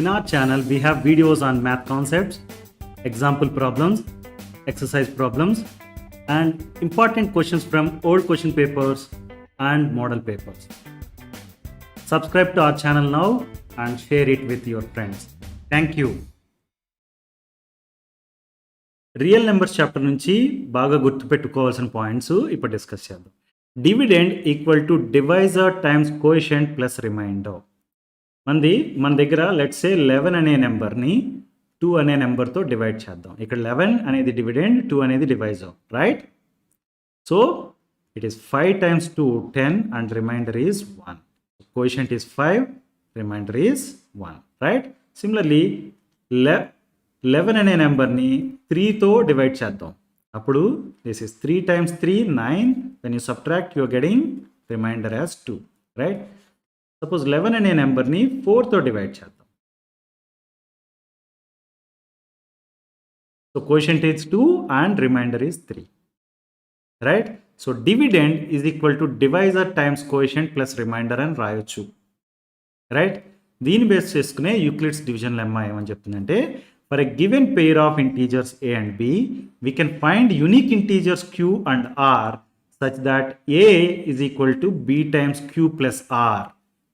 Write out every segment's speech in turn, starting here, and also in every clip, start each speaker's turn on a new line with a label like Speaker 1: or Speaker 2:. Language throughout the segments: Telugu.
Speaker 1: In our channel, we have videos on math concepts, example problems, exercise problems, and important questions from old question papers and model papers. Subscribe to our channel now and share it with your friends. Thank you. Real numbers chapter నుంచి బాగా గుర్తుపెట్టుకోవాల్సిన పాయింట్స్ ఇప్పుడు డిస్కస్ చేద్దాం. Dividend equal to divisor times coefficient plus remainder. మన దగ్గర లెట్స్ సే 11 అనే నెంబర్ని 2 అనే నెంబర్తో డివైడ్ చేద్దాం. ఇక్కడ 11 అనేది డివిడెండ్, 2 అనేది divisor, right? So it is 5 times 2 10 and remainder is 1. Coefficient is 5, remainder is 1, right? Similarly 11 అనే నెంబర్ని 3తో డివైడ్ చేద్దాం. అప్పుడు this is 3 times 3 9. When you subtract you are getting remainder as 2, right? Suppose 11 అనే నెంబర్ని 4తో డివైడ్ చేద్దాం. So coefficient is 2 and remainder is 3, right? So dividend is equal to divisor times coefficient plus remainder అని రాయొచ్చు, రైట్? దీన్ని బేస్ చేసుకునే యూక్లిడ్స్ డివిజన్ లెమ్మా ఏమని చెప్తుందంటే, for a given pair of integers a and b, we can find unique integers q and r such that a is equal to b times q plus r,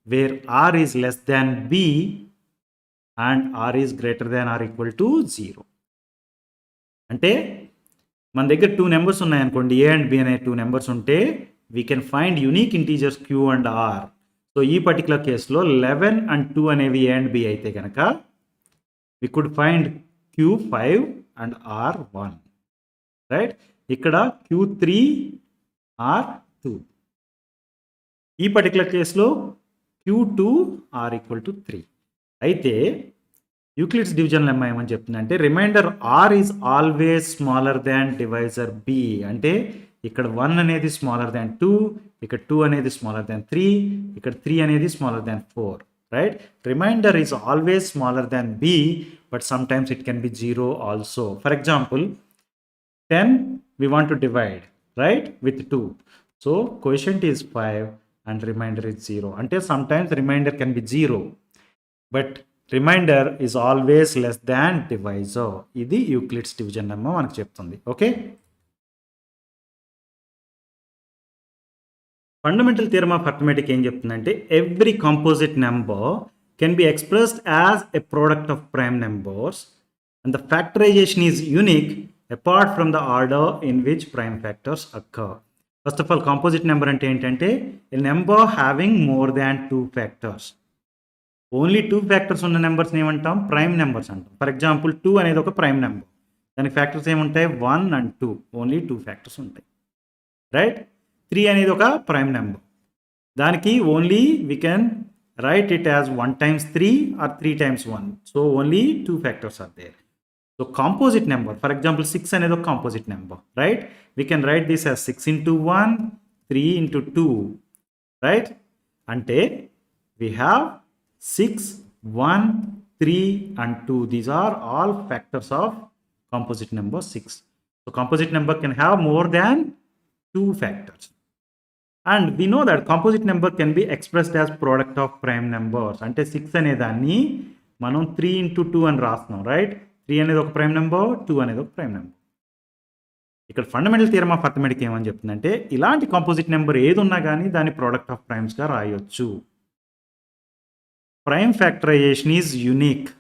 Speaker 1: where r is less than b and r is greater than or equal to 0. అంటే మన దగ్గర 2 నెంబర్స్ ఉన్నాయనుకోండి, a and b అనే 2 నెంబర్స్ ఉంటే we can find unique integers q and r. So ఈ పర్టికులర్ కేసులో 11 and 2 అనేవి a and b అయితే కనుక we could find q5 and r1, right? ఇక్కడ q3 r2. ఈ పర్టికులర్ కేసులో q2 r equal to 3. అయితే యూక్లిడ్స్ డివిజన్ లెమ్మా ఏమని చెప్తుందంటే, remainder r is always smaller than divisor b. అంటే ఇక్కడ 1 అనేది స్మాలర్ దాన్ 2, ఇక్కడ 2 అనేది స్మాలర్ దాన్ 3, ఇక్కడ 3 అనేది smaller than 4, right? Remainder is always smaller than b, but sometimes it can be 0 also. For example, 10 we want to divide, right, with 2. So quotient is 5 and remainder is 0. Until sometimes remainder can be 0, but remainder is always less than divisor. Idi Euclid's division lemma manaku cheptundi. Okay? Fundamental theorem of arithmetic ఏం చెప్తుందంటే, every composite number can be expressed as a product of prime numbers and the factorisation is unique apart from the order in which prime factors occur. First of all, composite number అంటే ఏంటంటే a number having more than 2 factors. Only 2 factors ఉన్న నెంబర్స్ని ఏమంటాం? ప్రైమ్ నెంబర్స్ అంటాం. ఫర్ ఎగ్జాంపుల్ 2 అనేది ఒక ప్రైమ్ నెంబర్. దానికి ఫ్యాక్టర్స్ ఏముంటాయి? 1 and 2. ఓన్లీ 2 ఫ్యాక్టర్స్ ఉంటాయి, రైట్? 3 అనేది ఒక ప్రైమ్ నెంబర్. దానికి only we can write it as 1 times 3 or 3 times 1. So only 2 factors are there. So composite number, for example 6 అనేది ఒక composite number, right? We can write this as 6 into 1, 3 into 2, right? అంటే we have 6, 1, 3 and 2. These are all factors of composite number 6. So composite number can have more than 2 factors. And we know that composite number can be expressed as product of prime numbers. అంటే 6 అనే దాన్ని మనం 3 into 2 అని రాస్తున్నాం, రైట్? 3 అనేది ఒక ప్రైమ్ నెంబర్, 2 అనేది ఒక ప్రైమ్ నెంబర్. ఇక్కడ ఫండమెంటల్ థియరమ్ ఆఫ్ అర్థమెటిక్ ఏమని చెప్తుందంటే, ఇలాంటి కాంపోజిట్ నెంబర్ ఏది ఉన్నా కానీ దాన్ని ప్రోడక్ట్ ఆఫ్ ప్రైమ్స్గా రాయొచ్చు. Prime factorisation is unique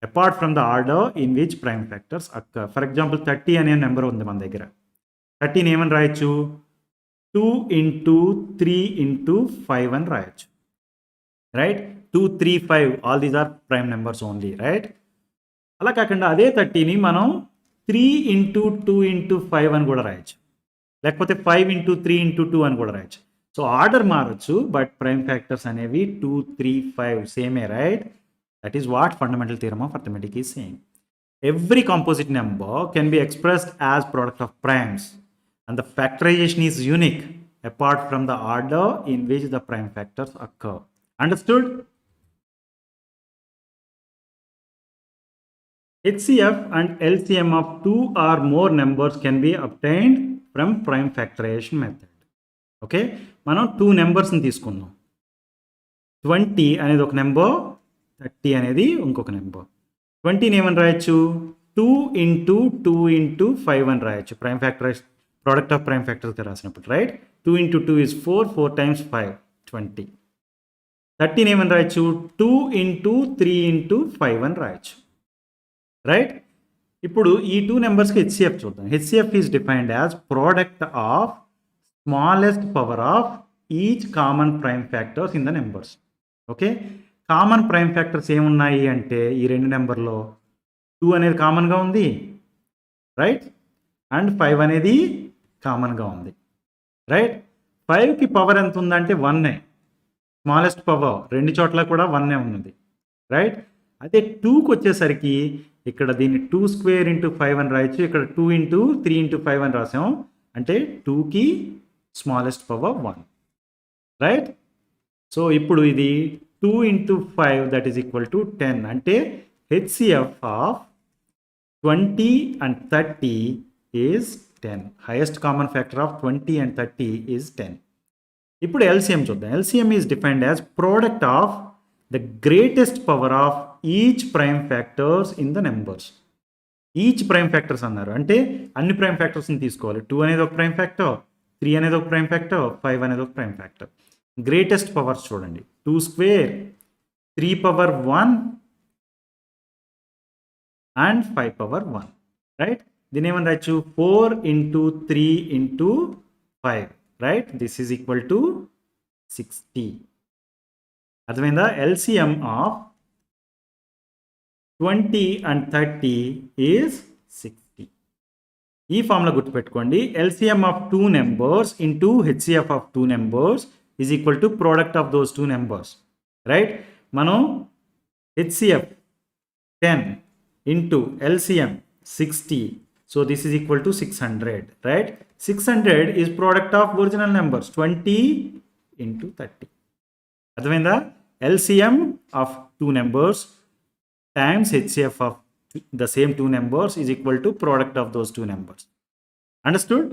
Speaker 1: apart from the order in which prime factors occur. For example 30 అనే నెంబర్ ఉంది మన దగ్గర. 30 ఏమని రాయొచ్చు? 2 into 3 into 5 అని రాయొచ్చు, right? 2, 3, 5 all these are prime numbers only, right? అలా కాకుండా అదే 30ని మనం 3 into 2 into 5 అని కూడా రాయొచ్చు, లేకపోతే 5 into 3 into 2 అని కూడా రాయొచ్చు. సో ఆర్డర్ మారచ్చు, బట్ ప్రైమ్ ఫ్యాక్టర్స్ అనేవి 2, 3, 5 సేమే, right? That is what fundamental theorem of arithmetic is saying. Every composite number can be expressed as product of primes and the factorization is unique apart from the order in which the prime factors occur. Understood? HCF and LCM of 2 or more numbers can be obtained from prime factorization method. Okay, మనం 2 నెంబర్స్ని తీసుకుందాం. 20 అనేది ఒక నెంబర్, 30 అనేది ఇంకొక నెంబర్. 20ని ఏమని రాయొచ్చు? 2 ఇంటూ 2 ఇంటూ 5 అని రాయొచ్చు. Prime factorise product of prime ఫ్యాక్టర్స్గా రాసినప్పుడు, రైట్? 2 into 2 is 4, 4 times 5, 20. 30ని ఏమని రాయొచ్చు? 2 ఇంటూ 3 ఇంటూ 5 అని రాయొచ్చు, రైట్? ఇప్పుడు ఈ 2 నెంబర్స్కి హెచ్సిఎఫ్ చూద్దాం. HCF is defined as product of smallest power of each common prime factors in the numbers. Okay, common prime factors ఏమున్నాయి అంటే ఈ రెండు నెంబర్లో 2 అనేది కామన్గా ఉంది, రైట్? అండ్ 5 అనేది కామన్గా ఉంది, రైట్? 5కి పవర్ ఎంత ఉందంటే 1, స్మాలెస్ట్ పవర్ రెండు చోట్ల కూడా 1 ఉన్నది, రైట్? అదే 2కి వచ్చేసరికి ఇక్కడ దీన్ని 2 స్క్వేర్ ఇంటూ 5 అని రాయొచ్చు. ఇక్కడ 2 ఇంటూ 3 ఇంటూ 5 అని రాసాం. అంటే 2కి స్మాలెస్ట్ పవర్ 1, రైట్? సో ఇప్పుడు ఇది 2 into 5 that is equal to 10. అంటే HCF of 20 and 30 is 10. Highest common factor of 20 and 30 is 10. ఇప్పుడు ఎల్సిఎం చూద్దాం. LCM is defined as product of the greatest power of each prime factors in the numbers. Each prime factors అన్నారు అంటే అన్ని ప్రైమ్ ఫ్యాక్టర్స్ని తీసుకోవాలి. 2 అనేది ఒక ప్రైమ్ ఫ్యాక్టర్, 3 అనేది ఒక ప్రైమ్ ఫ్యాక్టర్, 5 అనేది ఒక ప్రైమ్ ఫ్యాక్టర్. గ్రేటెస్ట్ పవర్స్ చూడండి, 2 square, 3 power 1 and 5 power 1, right? దీని ఏమని రాయొచ్చు? 4 into 3 into 5, right? This is equal to 60. అర్థమైందా? LCM of 20 and 30 is 60. ఈ ఫార్ములా గుర్తుపెట్టుకోండి. LCM of 2 numbers into HCF of 2 numbers is equal to product of those 2 numbers, right? మనం HCF 10 into LCM 60, so this is equal to 600, right? 600 is product of original numbers 20 into 30. అర్థమైందా? LCM of 2 numbers times HCF of the same 2 numbers is equal to product of those 2 numbers. Understood?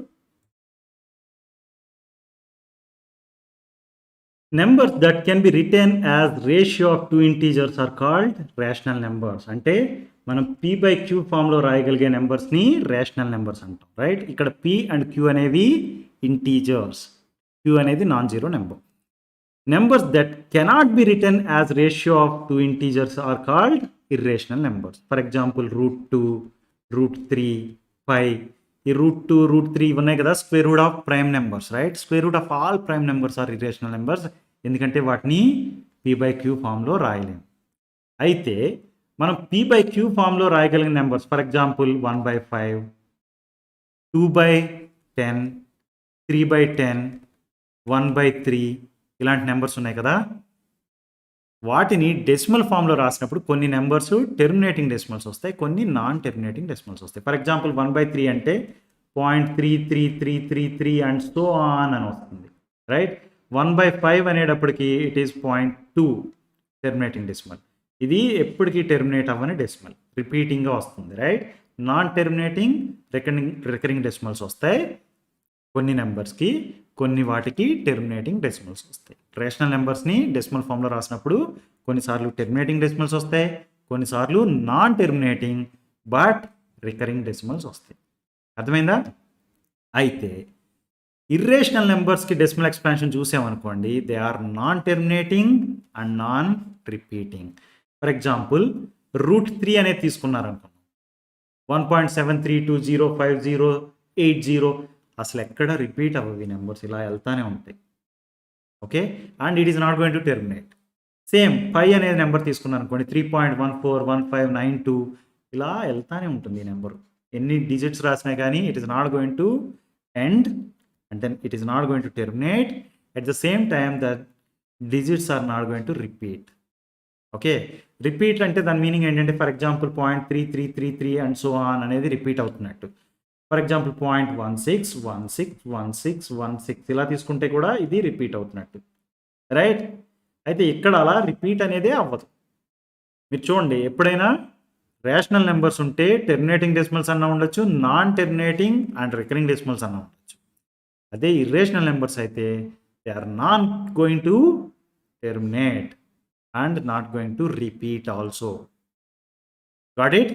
Speaker 1: Numbers that can be written as ratio of 2 integers are called rational numbers. అంటే మనం p by q ఫామ్లో రాయగలిగే నెంబర్స్ని రేషనల్ నెంబర్స్ అంటాం, రైట్? ఇక్కడ p అండ్ q అనేవి ఇంటీజర్స్, q అనేది non zero number. Numbers that cannot be written as ratio of 2 integers are called irrational numbers. For example, √2, √3, pi. ఈ √2, √3 ఉన్నాయి కదా, square root of prime numbers, right? Square root of all prime numbers are irrational numbers, ఎందుకంటే వాటిని p by q ఫామ్లో రాయలేము. అయితే మనం p by q ఫామ్లో రాయగలిగిన నెంబర్స్, ఫర్ ఎగ్జాంపుల్ 1/5, 2/10, 3/10, 1/3 ఇలాంటి నెంబర్స్ ఉన్నాయి కదా, వాటిని డెసిమల్ ఫామ్లో రాసినప్పుడు కొన్ని నెంబర్స్ టెర్మినేటింగ్ డెసిమల్స్ వస్తాయి, కొన్ని నాన్ టెర్మినేటింగ్ డెసిమల్స్ వస్తాయి. ఫర్ ఎగ్జాంపుల్ 1/3 అంటే 0.33333 అండ్ సో ఆన్ అని వస్తుంది, రైట్? 1/5 అనేటప్పటికి ఇట్ ఈస్ 0.2 టెర్మినేటింగ్ డెసిమల్. ఇది ఎప్పటికీ టెర్మినేట్ అవ్వని డెసిమల్, రిపీటింగ్గా వస్తుంది, right? Non terminating recurring decimals వస్తాయి కొన్ని నెంబర్స్కి, కొన్ని వాటికి టెర్మినేటింగ్ డెసిమల్స్ వస్తాయి. రేషనల్ నెంబర్స్ని డెసిమల్ ఫామ్లో రాసినప్పుడు కొన్నిసార్లు టెర్మినేటింగ్ డెసిమల్స్ వస్తాయి, కొన్నిసార్లు non terminating but recurring decimals వస్తాయి. అర్థమైందా? అయితే ఇర్రేషనల్ నెంబర్స్కి డెసిమల్ ఎక్స్పాన్షన్ చూసామనుకోండి, they are non terminating and non repeating. For example √3 అనేది తీసుకున్నారనుకోండి, 1.73205080 అసలు ఎక్కడ రిపీట్ అవ్వవి నెంబర్స్, ఇలా వెళ్తానే ఉంటాయి, okay? And it is not going to terminate. Same pi అనేది నెంబర్ తీసుకున్నాను అనుకోండి, 3.141592 ఇలా వెళ్తానే ఉంటుంది ఈ నెంబర్. ఎన్ని డిజిట్స్ రాసినా కానీ it is not going to end and then it is not going to terminate. At the same time the digits are not going to repeat. Okay, repeat అంటే దాని మీనింగ్ ఏంటంటే, for example 0.3333 and so on అనేది రిపీట్ అవుతున్నట్టు. ఫర్ ఎగ్జాంపుల్ 0.16161616 ఇలా తీసుకుంటే కూడా ఇది రిపీట్ అవుతున్నట్టు, రైట్? అయితే ఇక్కడ అలా రిపీట్ అనేదే అవ్వదు. మీరు చూడండి, ఎప్పుడైనా రేషనల్ నెంబర్స్ ఉంటే టెర్మినేటింగ్ డెసిమల్స్ అన్నా ఉండొచ్చు, non terminating and recurring decimals అన్నా ఉండొచ్చు. అదే ఇర్రేషనల్ నెంబర్స్ అయితే they are not going to terminate. and not going to repeat also. Got it?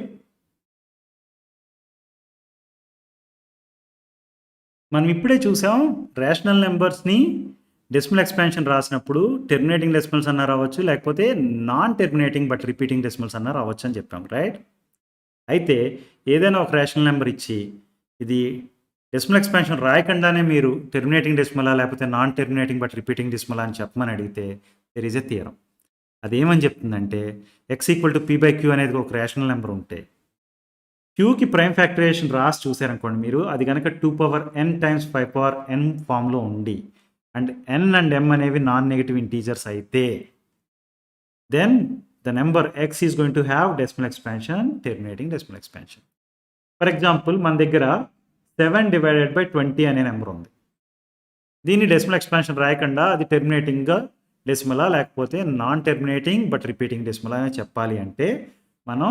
Speaker 1: మనం ఇప్పుడే చూసాం రేషనల్ నెంబర్స్ని డెసిమల్ ఎక్స్పాన్షన్ రాసినప్పుడు టెర్మినేటింగ్ డెసిమల్స్ అన్న రావచ్చు, లేకపోతే non terminating but repeating decimals అన్న రావచ్చు అని చెప్పాం, రైట్? అయితే ఏదైనా ఒక రేషనల్ నెంబర్ ఇచ్చి ఇది డెసిమల్ ఎక్స్పాన్షన్ రాయకుండానే మీరు టెర్మినేటింగ్ డెసిమలా లేకపోతే నాన్ టెర్మినేటింగ్ బట్ రిపీటింగ్ డెసిమలా అని చెప్పమని అడిగితే దెర్ ఈజ్ ఎ థియరం. అదేమని చెప్తుందంటే x ఈక్వల్ టు p/q అనేది ఒక రేషనల్ నెంబర్ ఉంటే క్యూకి ప్రైమ్ ఫ్యాక్టరైజేషన్ రాసి చూసారనుకోండి మీరు, అది కనుక 2n టైమ్స్ 5n ఫామ్లో ఉండి అండ్ n అండ్ m అనేవి నాన్ నెగటివ్ ఇంటీజర్స్ అయితే then the number x is going to have decimal expansion, terminating decimal expansion. For example మన దగ్గర 7/20 అనే నెంబర్ ఉంది. దీన్ని డెసిమల్ ఎక్స్పాన్షన్ రాయకుండా అది టెర్మినేటింగ్గా డెసిమలా లేకపోతే నాన్ టెర్మినేటింగ్ బట్ రిపీటింగ్ డెసిమలా అని చెప్పాలి అంటే మనం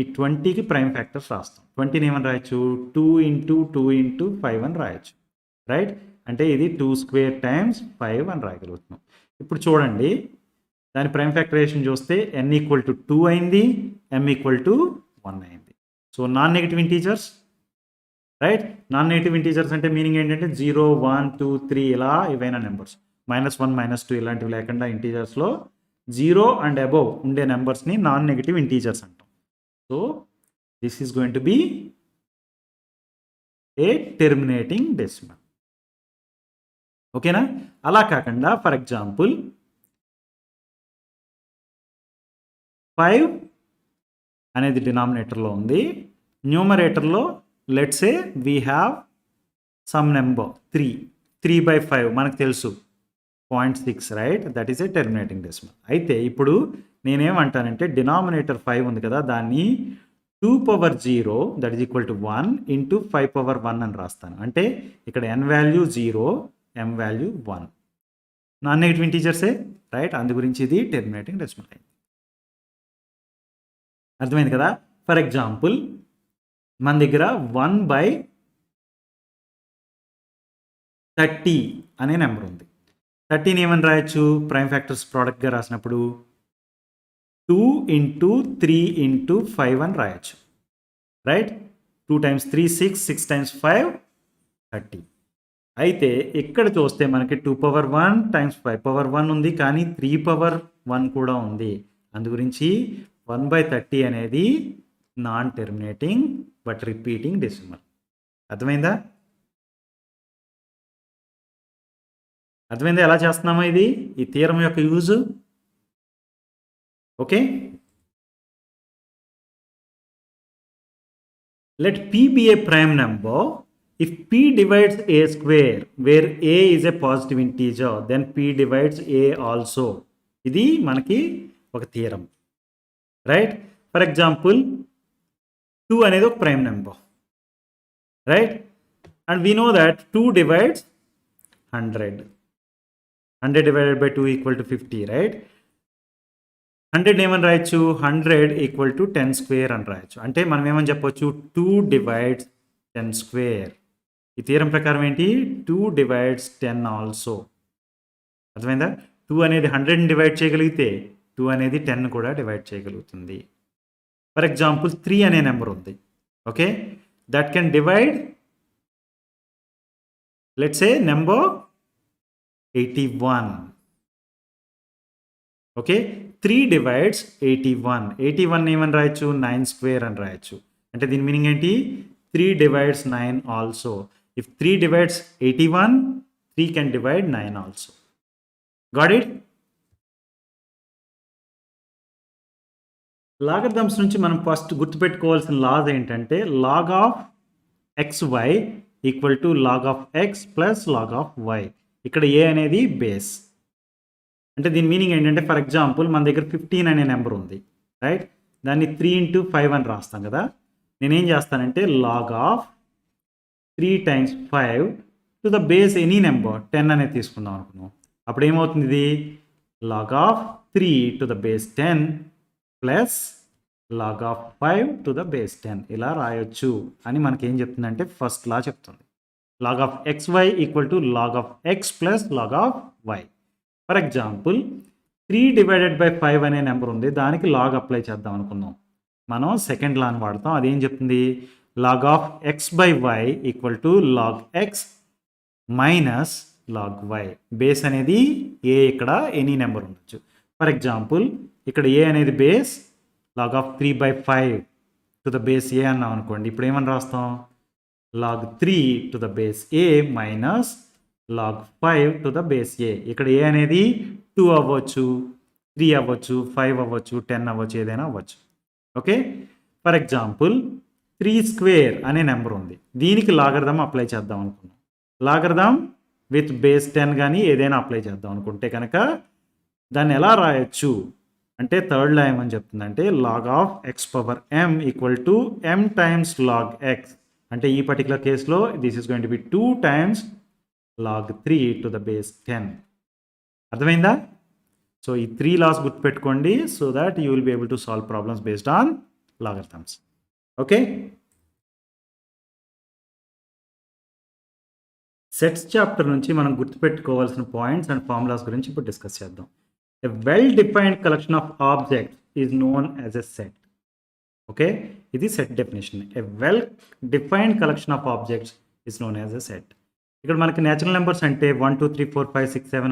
Speaker 1: ఈ 20కి ప్రైమ్ ఫ్యాక్టర్స్ రాస్తాం. 20ని ఏమని రాయొచ్చు? 2 × 2 × 5 అని రాయొచ్చు, రైట్? అంటే ఇది 2² టైమ్స్ 5 అని రాయగలుగుతున్నాం. ఇప్పుడు చూడండి, దాని ప్రైమ్ ఫ్యాక్టరైజేషన్ చూస్తే n ఈక్వల్ టు 2 అయింది, m ఈక్వల్ టు 1 అయింది. So non negative integers, right? Non negative integers అంటే మీనింగ్ ఏంటంటే 0, 1, 2, 3 ఇలా ఏవైనా నెంబర్స్, -1, -2 ఇలాంటివి లేకుండా ఇంటీజర్స్లో 0 అండ్ అబోవ్ ఉండే నెంబర్స్ని నాన్ నెగటివ్ ఇంటీజర్స్ అంటాం. So this is going to B a terminating decimal. ఓకేనా? అలా కాకుండా ఫర్ ఎగ్జాంపుల్ 5 అనేది డినామినేటర్లో ఉంది, న్యూమరేటర్లో let's say we have some number 3/5 మనకు తెలుసు 0.6, right? That is a terminating decimal. అయితే ఇప్పుడు నేనేమంటానంటే డినామినేటర్ 5 ఉంది కదా, దాన్ని 2/0 దట్ ఈజ్ ఈక్వల్ టు 1 × 5/1 అని రాస్తాను. అంటే ఇక్కడ n value 0, m value 1, non negative ఇంటీజర్సే, రైట్? అందు గురించి ఇది టెర్మినేటింగ్ డెసిమల్ అయింది. అర్థమైంది కదా? ఫర్ ఎగ్జాంపుల్ మన దగ్గర 1/30 అనే నెంబర్ ఉంది. 30ని ఏమని రాయొచ్చు? ప్రైమ్ ఫ్యాక్టర్స్ ప్రోడక్ట్గా రాసినప్పుడు 2 × 3 × 5 అని రాయొచ్చు, రైట్? 2 × 3 6, 6 × 5 30. అయితే ఇక్కడ చూస్తే మనకి 2/1 × 5/1 ఉంది, కానీ 3/1 కూడా ఉంది. అందు గురించి 1/30 అనేది non terminating but repeating decimal. అర్థమైందా? ఎలా చేస్తున్నామో ఇది ఈ థియరం యొక్క use. Okay, let p be a prime number if p divides a square where a is a positive integer then p divides a also. ఇది మనకి ఒక థియరం, రైట్? ఫర్ ఎగ్జాంపుల్ 2 అనేది ఒక prime number, right? And we know that 2 divides 100. 100 divided by 2 equal to 50, right? 100 ఏమని రాయొచ్చు? 100 ఈక్వల్ టు 10² అని రాయొచ్చు. అంటే మనం ఏమని చెప్పొచ్చు? 2 divides 10². ఈ థియరం ప్రకారం ఏంటి? 2 divides 10 ఆల్సో. అర్థమైందా? 2 అనేది 100ని డివైడ్ చేయగలిగితే 2 అనేది 10 కూడా డివైడ్ చేయగలుగుతుంది. ఫర్ ఎగ్జాంపుల్ 3 అనే నెంబర్ ఉంది, okay? That can divide let's say number 81. Okay, 3 divides 81. 81 ఏమని రాయొచ్చు? 9² అని రాయొచ్చు. అంటే దీని మీనింగ్ ఏంటి? 3 divides 9 also. If 3 divides 81, 3 can divide 9 also. Got it? Logarithms నుంచి మనం ఫస్ట్ గుర్తుపెట్టుకోవాల్సిన లాస్ ఏంటంటే log of xy equal to log of x plus log of y. ఇక్కడ ఏ అనేది బేస్. అంటే దీని మీనింగ్ ఏంటంటే ఫర్ ఎగ్జాంపుల్ మన దగ్గర 15 అనే నెంబర్ ఉంది, రైట్? దాన్ని 3 × 5 అని రాస్తాం కదా. నేనేం చేస్తానంటే log of 3 times 5 to the base any number 10 అనేది తీసుకుందాం అనుకున్నాం. అప్పుడు ఏమవుతుంది? ఇది log of 3 to the base 10 plus log of 5 to the base 10 ఇలా రాయొచ్చు అని మనకేం చెప్తుందంటే ఫస్ట్ లా చెప్తుంది. log of xy equal to log of x plus log of y. For example 3/5 అనే నెంబర్ ఉంది, దానికి లాగ్ అప్లై చేద్దాం అనుకుందాం. మనం సెకండ్ లాని వాడతాం. అదేం చెప్తుంది, log of x by y equal to log x minus log y. Base అనేది ఏ, ఇక్కడ ఎనీ నెంబర్ ఉండొచ్చు. ఫర్ ఎగ్జాంపుల్ ఇక్కడ ఏ అనేది base, log of 3/5 to the base A అన్నాం అనుకోండి. ఇప్పుడు ఏమని రాస్తాం, లాగ్ 3 to the base A minus log 5 to the base A. ఇక్కడ ఏ అనేది 2 అవ్వచ్చు, 3 అవ్వచ్చు, 5 అవ్వచ్చు, 10 అవ్వచ్చు, ఏదైనా అవ్వచ్చు. ఓకే, ఫర్ ఎగ్జాంపుల్ 3 స్క్వేర్ అనే నెంబర్ ఉంది, దీనికి లాగరిథం అప్లై చేద్దాం అనుకున్నాం. లాగరిథం విత్ బేస్ 10 కానీ ఏదైనా అప్లై చేద్దాం అనుకుంటే కనుక దాన్ని ఎలా రాయొచ్చు అంటే థర్డ్ లా ఏమని చెప్తుందంటే log of x power m equal to m times log x. అంటే ఈ పర్టికులర్ కేసులో this is going to be 2 times log 3 to the base 10. అర్థమైందా? సో ఈ 3 లాస్ గుర్తుపెట్టుకోండి, so that you will be able to solve problems based on logarithms. Okay, sets chapter నుంచి మనం గుర్తుపెట్టుకోవాల్సిన పాయింట్స్ అండ్ ఫార్ములాస్ గురించి ఇప్పుడు డిస్కస్ చేద్దాం. A well-defined collection of objects is known as a set. Okay, ఇది set definition. A well-defined collection of objects is known as a set. ఇక్కడ మనకి నేచురల్ నెంబర్స్ అంటే 1 2 3 4 5 6 7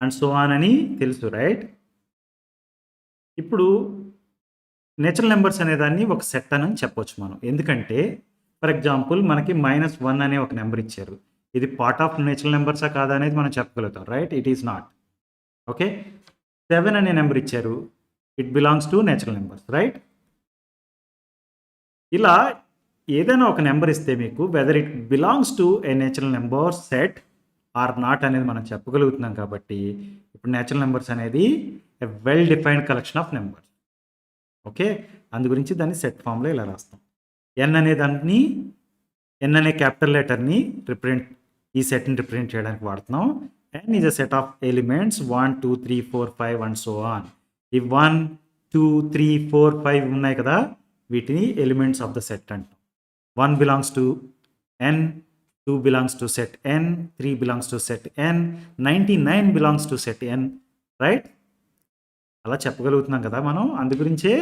Speaker 1: అండ్ సో ఆన్ అని తెలుసు, రైట్? ఇప్పుడు నేచురల్ నెంబర్స్ అనేదాన్ని ఒక సెట్ అని చెప్పొచ్చు మనం. ఎందుకంటే ఫర్ ఎగ్జాంపుల్ మనకి -1 అనే ఒక నెంబర్ ఇచ్చారు, ఇది పార్ట్ ఆఫ్ నేచురల్ నెంబర్సా కాదా అనేది మనం చెప్పగలుగుతాం, right? It is not. Okay, 7 అనే నెంబర్ ఇచ్చారు, it belongs to natural numbers, right? ఇలా ఏదైనా ఒక నెంబర్ ఇస్తే మీకు whether it belongs to a natural number set or not అనేది మనం చెప్పగలుగుతున్నాం. కాబట్టి ఇప్పుడు నేచురల్ నెంబర్స్ అనేది a well defined collection of numbers. Okay, అందు గురించి దాన్ని సెట్ ఫామ్లో ఇలా రాస్తాం. ఎన్ అనే దాన్ని, ఎన్ అనే క్యాపిటల్ లెటర్ని ఈ సెట్ని రిప్రజెంట్ చేయడానికి వాడుతున్నాం. n is a set of elements 1 2 3 4 5 and so on. ఈ 1 2 3 4 5 ఉన్నాయి కదా, వీటిని ఎలిమెంట్స్ ఆఫ్ ద సెట్ అంటాం. 1 belongs to n, 2 belongs to set n, 3 belongs to set n, 99 belongs to set n, right? అలా చెప్పగలుగుతున్నాం కదా మనం. అందు గురించే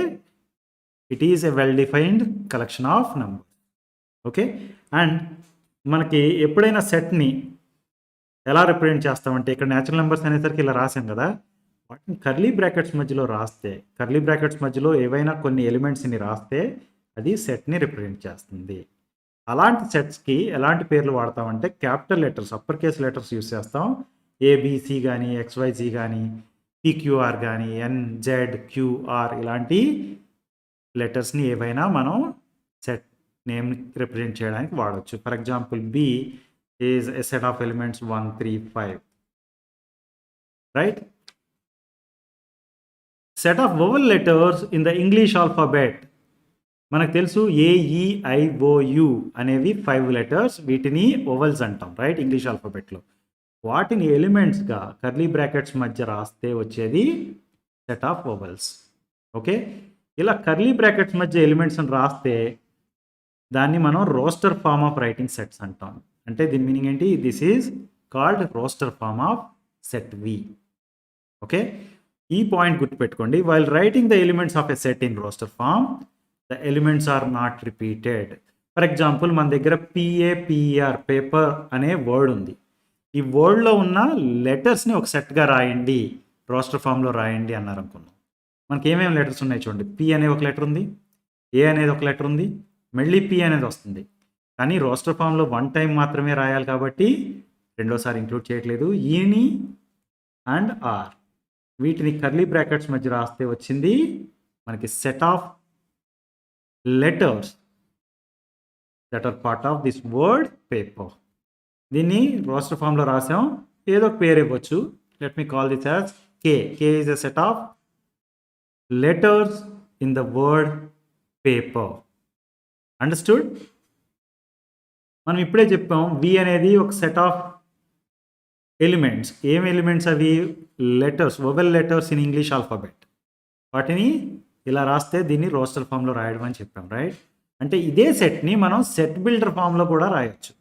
Speaker 1: it is a well defined collection of number. Okay, and మనకి ఎప్పుడైనా సెట్ని ఎలా రిప్రజెంట్ చేస్తామంటే ఇక్కడ నేచురల్ నెంబర్స్ అనేసరికి ఇలా రాసాం కదా, వాటిని కర్లీ బ్రాకెట్స్ మధ్యలో రాస్తే, కర్లీ బ్రాకెట్స్ మధ్యలో ఏవైనా కొన్ని ఎలిమెంట్స్ని రాస్తే అది సెట్ని రిప్రజెంట్ చేస్తుంది. అలాంటి సెట్స్కి ఎలాంటి పేర్లు వాడతామంటే capital letters, upper case letters use చేస్తాం. ఏబిసి కానీ, XYZ కానీ, PQR కానీ, NZQR ఇలాంటి లెటర్స్ని ఏవైనా మనం సెట్ నేమ్ రిప్రజెంట్ చేయడానికి వాడవచ్చు. For example B is a set of elements 1 3 5, right? Set of vowel letters in the English alphabet. మనకు తెలుసు AEIOU అనేవి 5 లెటర్స్, వీటిని వోవెల్స్ అంటాం, రైట్? ఇంగ్లీష్ ఆల్ఫాబెట్లో వాటిని ఎలిమెంట్స్గా కర్లీ బ్రాకెట్స్ మధ్య రాస్తే వచ్చేది సెట్ ఆఫ్ వోవెల్స్. ఓకే, ఇలా కర్లీ బ్రాకెట్స్ మధ్య ఎలిమెంట్స్ అని రాస్తే దాన్ని మనం roster form of writing sets అంటాం. అంటే దీని మీనింగ్ ఏంటి, this is called roster form of set V. Okay, ఈ పాయింట్ గుర్తుపెట్టుకోండి. While writing the elements of a set in roster form the elements are not repeated. For example మన దగ్గర PAPER పేపర్ అనే వర్డ్ ఉంది. ఈ వర్డ్లో ఉన్న లెటర్స్ని ఒక సెట్గా రాయండి, రోస్టర్ ఫామ్లో రాయండి అన్నారు అనుకున్నాం. మనకి ఏమేమి లెటర్స్ ఉన్నాయి చూడండి. P అనే ఒక లెటర్ ఉంది, A అనేది ఒక లెటర్ ఉంది, మళ్ళీ P అనేది వస్తుంది. కానీ రోస్టర్ ఫామ్లో 1 టైం మాత్రమే రాయాలి కాబట్టి రెండోసారి ఇంక్లూడ్ చేయట్లేదు. ఈని అండ్ ఆర్ వీటిని కర్లీ బ్రాకెట్స్ మధ్య రాస్తే వచ్చింది మనకి set of letters that are part of this word paper. దీన్ని రోస్టర్ ఫామ్లో రాసాం, ఏదో ఒక పేరు ఇవ్వచ్చు. Let me call this as K. K is a set of letters in the word paper. Understood? మనం ఇప్పుడే చెప్పాం V అనేది ఒక సెట్ ఆఫ్ ఎలిమెంట్స్. ఏం ఎలిమెంట్స్ అవి? Letters, vowel letters in English alphabet. వాటిని ఇలా రాస్తే దీన్ని రోస్టర్ ఫామ్లో రాయడం అని చెప్పాం, రైట్? అంటే ఇదే సెట్ని మనం సెట్ బిల్డర్ ఫామ్లో కూడా రాయొచ్చు.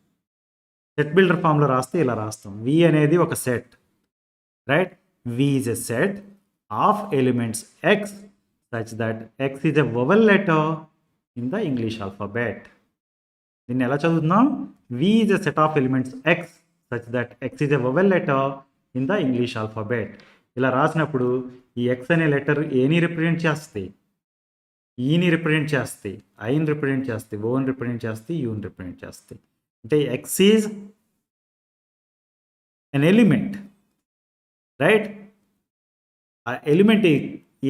Speaker 1: సెట్ బిల్డర్ ఫామ్లో రాస్తే ఇలా రాస్తాం. V అనేది ఒక set, right? V is a set of elements X such that X is a vowel letter in the English alphabet. దీన్ని ఎలా చదువుతున్నాం? V is a set of elements X such that X is a vowel letter in the English alphabet. ఇలా రాసినప్పుడు ఈ X అనే లెటర్ ఏని రిప్రజెంట్ చేస్తాయి? ఈని రిప్రజెంట్ చేస్తాయి, ఐని రిప్రజెంట్ చేస్తాయి, ఓని రిప్రజెంట్ చేస్తాయి, యూని రిప్రజెంట్ చేస్తాయి. అంటే X is an element, right? ఆ ఎలిమెంట్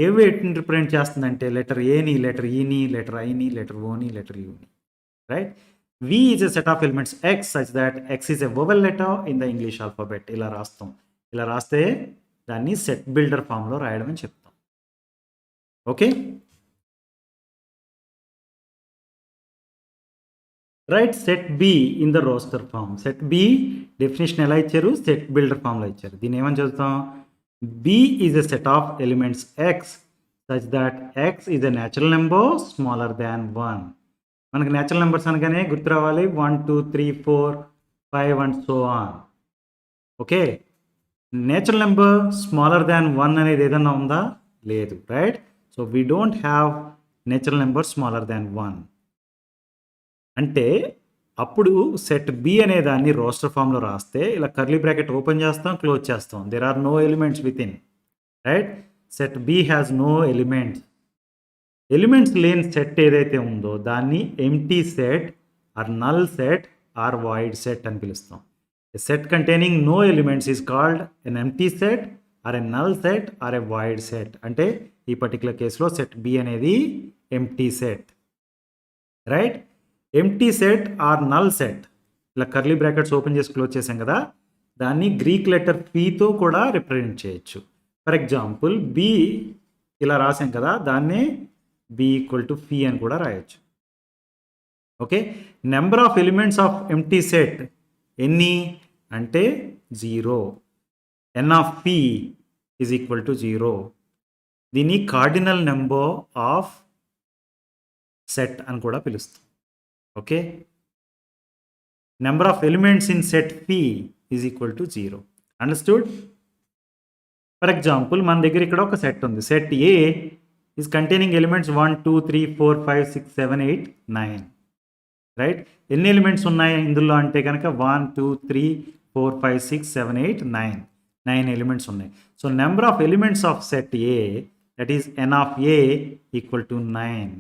Speaker 1: ఏ వేటిని రిప్రజెంట్ చేస్తుందంటే లెటర్ ఏని, లెటర్ ఈని, లెటర్ ఐని, లెటర్ ఓని, letter uni, right? V is a set of elements X such that X is a vowel letter in the English alphabet. ఇలా రాస్తాం. ఇలా రాస్తే దాన్ని సెట్ బిల్డర్ ఫామ్లో రాయడం అని చెప్తాం. Okay, right? Set B in the roster form. Set B definition ఎలా ఇచ్చారు? సెట్ బిల్డర్ ఫామ్లో ఇచ్చారు. దీన్ని ఏమని చదువుతాం? B is a set of elements x such that x is a natural number smaller than 1. మనకు న్యాచురల్ నెంబర్స్ అనగానే గుర్తు రావాలి 1 2 3 4 5 and so on. Okay, natural number smaller than 1 అనేది ఏదన్నా ఉందా? లేదు, right? So we don't have natural number smaller than 1. అంటే అప్పుడు సెట్ బి అనే దాన్ని రోస్టర్ ఫామ్లో రాస్తే ఇలా కర్లీ బ్రాకెట్ ఓపెన్ చేస్తాం, క్లోజ్ చేస్తాం. There are no elements within, right? Set B has no elements. Elements లేని సెట్ ఏదైతే ఉందో దాన్ని empty set or null set or void set అని పిలుస్తాం. A set containing no elements is called an empty set or a null set or a void set. అంటే ఈ పర్టికులర్ కేసులో సెట్ బి అనేది empty set, right? Empty set or null set, ఇలా కర్లీ బ్రాకెట్స్ ఓపెన్ చేసి క్లోజ్ చేసాం కదా, దాన్ని గ్రీక్ లెటర్ పీతో కూడా రిప్రజెంట్ చేయొచ్చు. ఫర్ ఎగ్జాంపుల్ బి ఇలా రాసాం కదా, దాన్నే బి ఈక్వల్ టు ఫీ అని కూడా రాయొచ్చు. Okay, number of elements of empty set ఎన్ని అంటే 0. N of P is equal to 0. దీన్ని కార్డినల్ నెంబర్ ఆఫ్ సెట్ అని కూడా పిలుస్తాం. Okay, number of elements in set P is equal to 0. Understood? For example మన దగ్గర ఇక్కడ ఒక సెట్ ఉంది. Set A is containing elements 1 2 3 4 5 6 7 8 9, right? ఎన్ని ఎలిమెంట్స్ ఉన్నాయి ఇందులో అంటే కనుక 1 2 3 4 5 6 7 8 9 ఎలిమెంట్స్ ఉన్నాయి. So number of elements of set A, that is n of A equal to 9.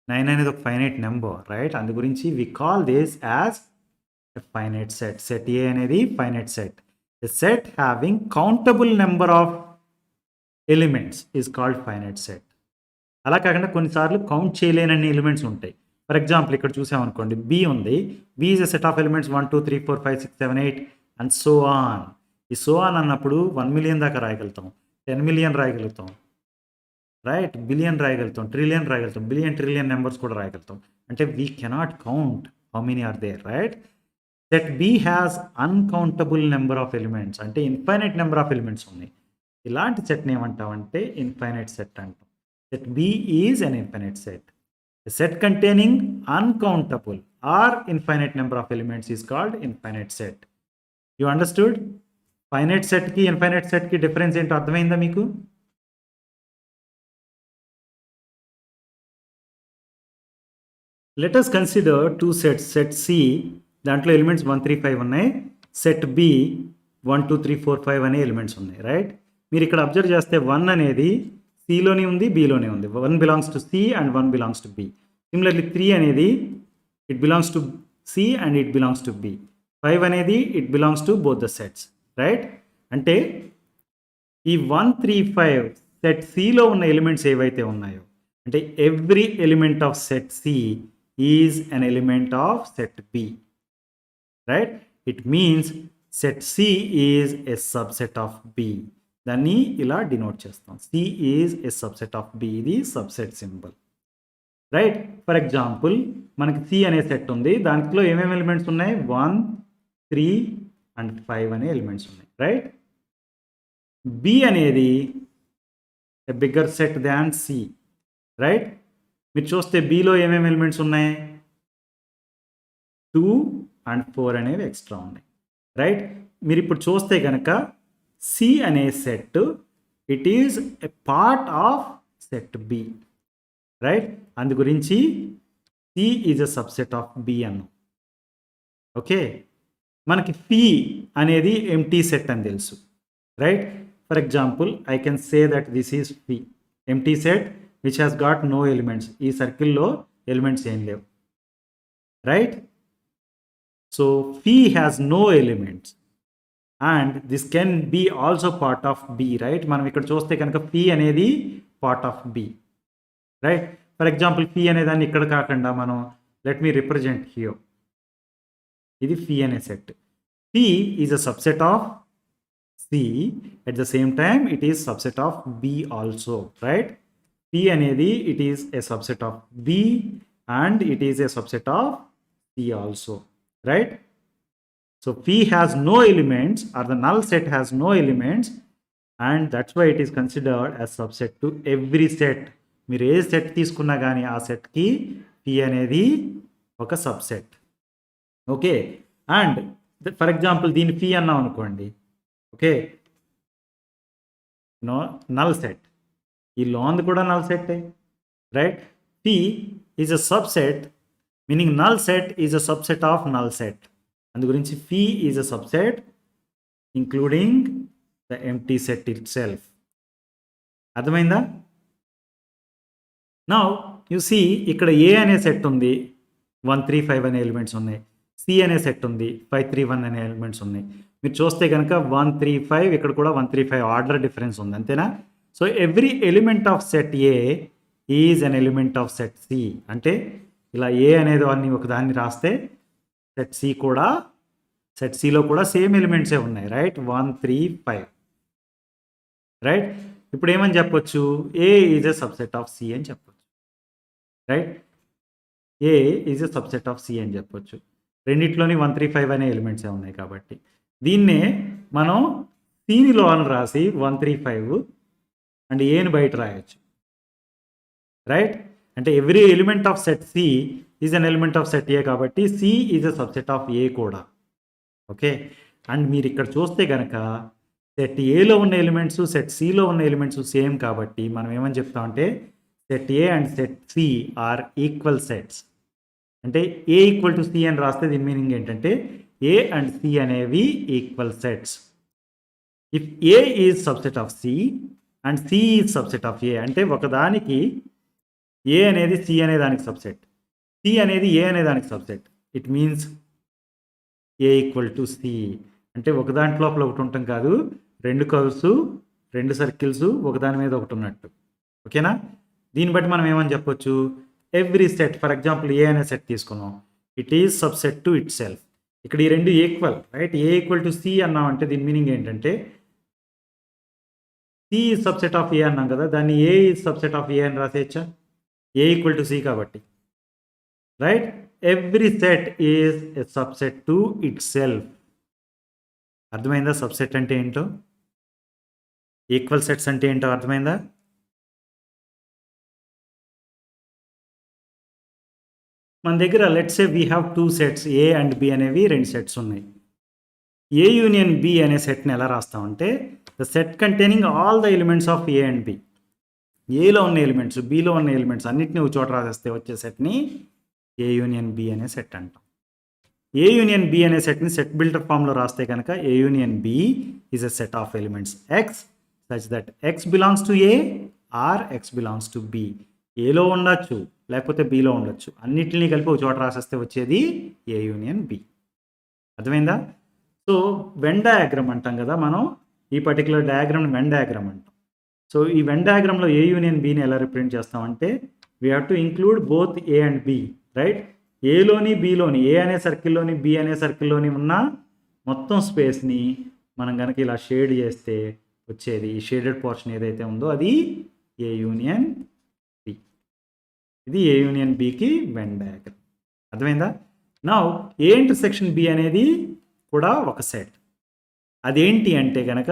Speaker 1: 9 అనేది ఒక ఫైనైట్ నెంబర్, రైట్? అందు గురించి we call this as a finite set. Set A అనేది finite set. A set having countable number of elements is called finite set. అలా కాకుండా కొన్నిసార్లు కౌంట్ చేయలేనన్ని ఎలిమెంట్స్ ఉంటాయి. ఫర్ ఎగ్జాంపుల్ ఇక్కడ చూసామనుకోండి, బి ఉంది. B is a set of elements 1 2 3 4 5 6 7 8 and so on. ఈ సో ఆన్ అన్నప్పుడు 1 మిలియన్ దాకా రాయగలుగుతాం, 10 మిలియన్ రాయగలుగుతాం, రైట్? బిలియన్ రాయగలుగుతాం, ట్రిలియన్ రాయగలుగుతాం, బిలియన్ ట్రిలియన్ నెంబర్స్ కూడా రాయగలుగుతాం. అంటే we cannot count how many are there, right? Set B has uncountable number of elements, అంటే ఇన్ఫైనైట్ నెంబర్ ఆఫ్ ఎలిమెంట్స్ ఉన్నాయి. ఇలాంటి సెట్ని ఏమంటామంటే ఇన్ఫైనైట్ సెట్ అంటాం. Set B is an infinite set. A set containing uncountable or infinite number of elements is called infinite set. You understood? Finite set ki infinite set ki difference ఏంటో అర్థమైందా మీకు? Let us consider two sets. Set C దాంట్లో ఎలిమెంట్స్ 1 3 5 ఉన్నాయి. సెట్ B 1 2 3 4 5 అనే ఎలిమెంట్స్ ఉన్నాయి, రైట్? మీరు ఇక్కడ అబ్జర్వ్ చేస్తే 1 అనేది సిలోనే ఉంది, బిలోనే ఉంది. 1 belongs to C and 1 belongs to B. Similarly 3 అనేది it belongs to C and it belongs to B. 5 అనేది it belongs to both the sets, right? అంటే ఈ 1 3 5 సెట్ సిలో ఉన్న ఎలిమెంట్స్ ఏవైతే ఉన్నాయో, అంటే every element of set C is an element of set B, right? It means set C is a subset of B. దాన్ని ఇలా డినోట్ చేస్తాం. C is a subset of B. ఇది subset symbol, right? For example మనకి సి అనే సెట్ ఉంది. దాంట్లో ఏమేమి ఎలిమెంట్స్ ఉన్నాయి? 1 3 అండ్ 5 అనే ఎలిమెంట్స్ ఉన్నాయి, రైట్? బి అనేది a bigger set than C, right? మీరు చూస్తే బిలో ఏమేమి ఎలిమెంట్స్ ఉన్నాయి? 2 అండ్ 4 అనేవి ఎక్స్ట్రా ఉన్నాయి, రైట్? మీరు ఇప్పుడు చూస్తే కనుక సి అనే set it is a part of set B, right? అందు గురించి C is a subset of B అన్నాం. ఓకే, మనకి ఫీ అనేది ఎంటీ సెట్ అని తెలుసు, right? For example I can say that this is phi, empty set which has got no elements. ఈ సర్కిల్లో ఎలిమెంట్స్ ఏం లేవు, right? So phi has no elements and this can be also part of B, right? మనం ఇక్కడ చూస్తే కనుక ఫీ అనేది part of B, right? For example phi అనే దాన్ని ఇక్కడ కాకుండా మనం లెట్ మీ రిప్రజెంట్ హియర్. ఇది ఫీ అనే set. Phi is a subset of C, at the same time it is subset of B also, right? Phi అనేది it is a subset of B and it is a subset of C also, right? So P has no elements or the null set has no elements and that's why it is considered as subset to every set. మీరు ఏ సెట్ తీసుకున్నా కానీ ఆ సెట్కి P అనేది ఒక subset. Okay, and for example దీన్ని P అన్నాం అనుకోండి, ఓకే, నో నల్ సెట్, ఈ లోన్ కూడా నల్ సెట్టే, right? P is a subset, meaning null set is a subset of null set. అందు గురించి phi is a subset including the empty set itself. అర్థమైందా? నౌ యు సీ ఇక్కడ ఏ అనే సెట్ ఉంది, 135 అనే ఎలిమెంట్స్ ఉన్నాయి. సి అనే సెట్ ఉంది, 531 అనే ఎలిమెంట్స్ ఉన్నాయి. మీరు చూస్తే కనుక 135 ఇక్కడ కూడా 135 ఆర్డర్ డిఫరెన్స్ ఉంది, అంతేనా? So every element of set A is an element of set C. అంటే ఇలా ఏ అనేది అన్ని ఒకదాన్ని రాస్తే సెట్ సి కూడా, సెట్ సిలో కూడా సేమ్ ఎలిమెంట్సే ఉన్నాయి, రైట్? 135, రైట్? ఇప్పుడు ఏమని చెప్పొచ్చు? A is a subset of C అని చెప్పొచ్చు, right? A is a subset of C అని చెప్పొచ్చు. రెండిట్లోని 135 అనే ఎలిమెంట్సే ఉన్నాయి కాబట్టి దీన్నే మనం సిని లోన్ రాసి 135 అండ్ ఏని బయట రాయొచ్చు, రైట్? అంటే every element of set C is an element of set A కాబట్టి C is a subset of A కూడా. ఓకే, అండ్ మీరు ఇక్కడ చూస్తే కనుక సెట్ ఏలో ఉన్న ఎలిమెంట్స్ సెట్ సిలో ఉన్న ఎలిమెంట్స్ సేమ్ కాబట్టి మనం ఏమని చెప్తామంటే set A and set C are equal sets. అంటే ఏ ఈక్వల్ టు సి అని రాస్తే దీని మీనింగ్ ఏంటంటే ఏ అండ్ సి అనేవి equal sets. If A is subset of C and C is subset of A, అంటే ఒకదానికి ఏ అనేది సి అనే దానికి సబ్సెట్, సి అనేది ఏ అనే దానికి subset, it means A equal to C. అంటే ఒకదాంట్ లోపల ఒకటి ఉండటం కాదు, రెండు కర్వ్స్, రెండు సర్కిల్స్ ఒకదాని మీద ఒకటి ఉన్నట్టు. ఓకేనా? దీన్ని బట్టి మనం ఏమని చెప్పొచ్చు? Every set, for example A అనే సెట్ తీసుకున్నాం, it is subset to itself. ఇక్కడ ఈ రెండు equal, right? A equal to C అన్నామంటే దీని మీనింగ్ ఏంటంటే C is subset of A అన్నాం కదా, దాన్ని A is subset of A అని రాసేయచ్చా? ఏ ఈక్వల్ టు సి కాబట్టి, right? Every set is a subset to itself. అర్థమైందా సబ్సెట్ అంటే ఏంటో? ఈక్వల్ సెట్స్ అంటే ఏంటో అర్థమైందా? మన దగ్గర let's say we have 2 sets, A and B అనేవి 2 సెట్స్ ఉన్నాయి. ఏ యూనియన్ బి అనే సెట్ని ఎలా రాస్తామంటే the set containing all the elements of A and B. ఏలో ఉన్న ఎలిమెంట్స్, బిలో ఉన్న ఎలిమెంట్స్ అన్నిటిని ఒక చోట రాసేస్తే వచ్చే సెట్ని ఏ యూనియన్ బి అనే సెట్ అంటాం. ఏ యూనియన్ బి అనే సెట్ని సెట్ బిల్డర్ ఫామ్లో రాస్తే కనుక A union B is a set of elements x such that x belongs to A or x belongs to B. ఏలో ఉండొచ్చు లేకపోతే బిలో ఉండొచ్చు, అన్నిటిని కలిపి ఒక చోట రాసేస్తే వచ్చేది ఏ యూనియన్ బి. అర్థమైందా? సో వెన్ డయాగ్రామ్ అంటాం కదా మనం, ఈ పర్టికులర్ డయాగ్రామ్ని వెన్ డయాగ్రామ్ అంటాం. సో ఈ వెన్ డయాగ్రామ్లో ఏ యూనియన్ బిని ఎలా రిప్రజెంట్ చేస్తామంటే we have to include both A and B, right? ఏలోని బిలోని, ఏ అనే సర్కిల్లోని బి అనే సర్కిల్లోని ఉన్న మొత్తం స్పేస్ని మనం కనుక ఇలా షేడ్ చేస్తే వచ్చేది ఈ షేడెడ్ పోర్షన్ ఏదైతే ఉందో అది ఏ యూనియన్ బి. ఇది ఏ యూనియన్ బికి వెన్ డయాగ్రామ్. అర్థమైందా? నౌ ఏ ఇంటర్సెక్షన్ బి అనేది కూడా ఒక సెట్. అదేంటి అంటే కనుక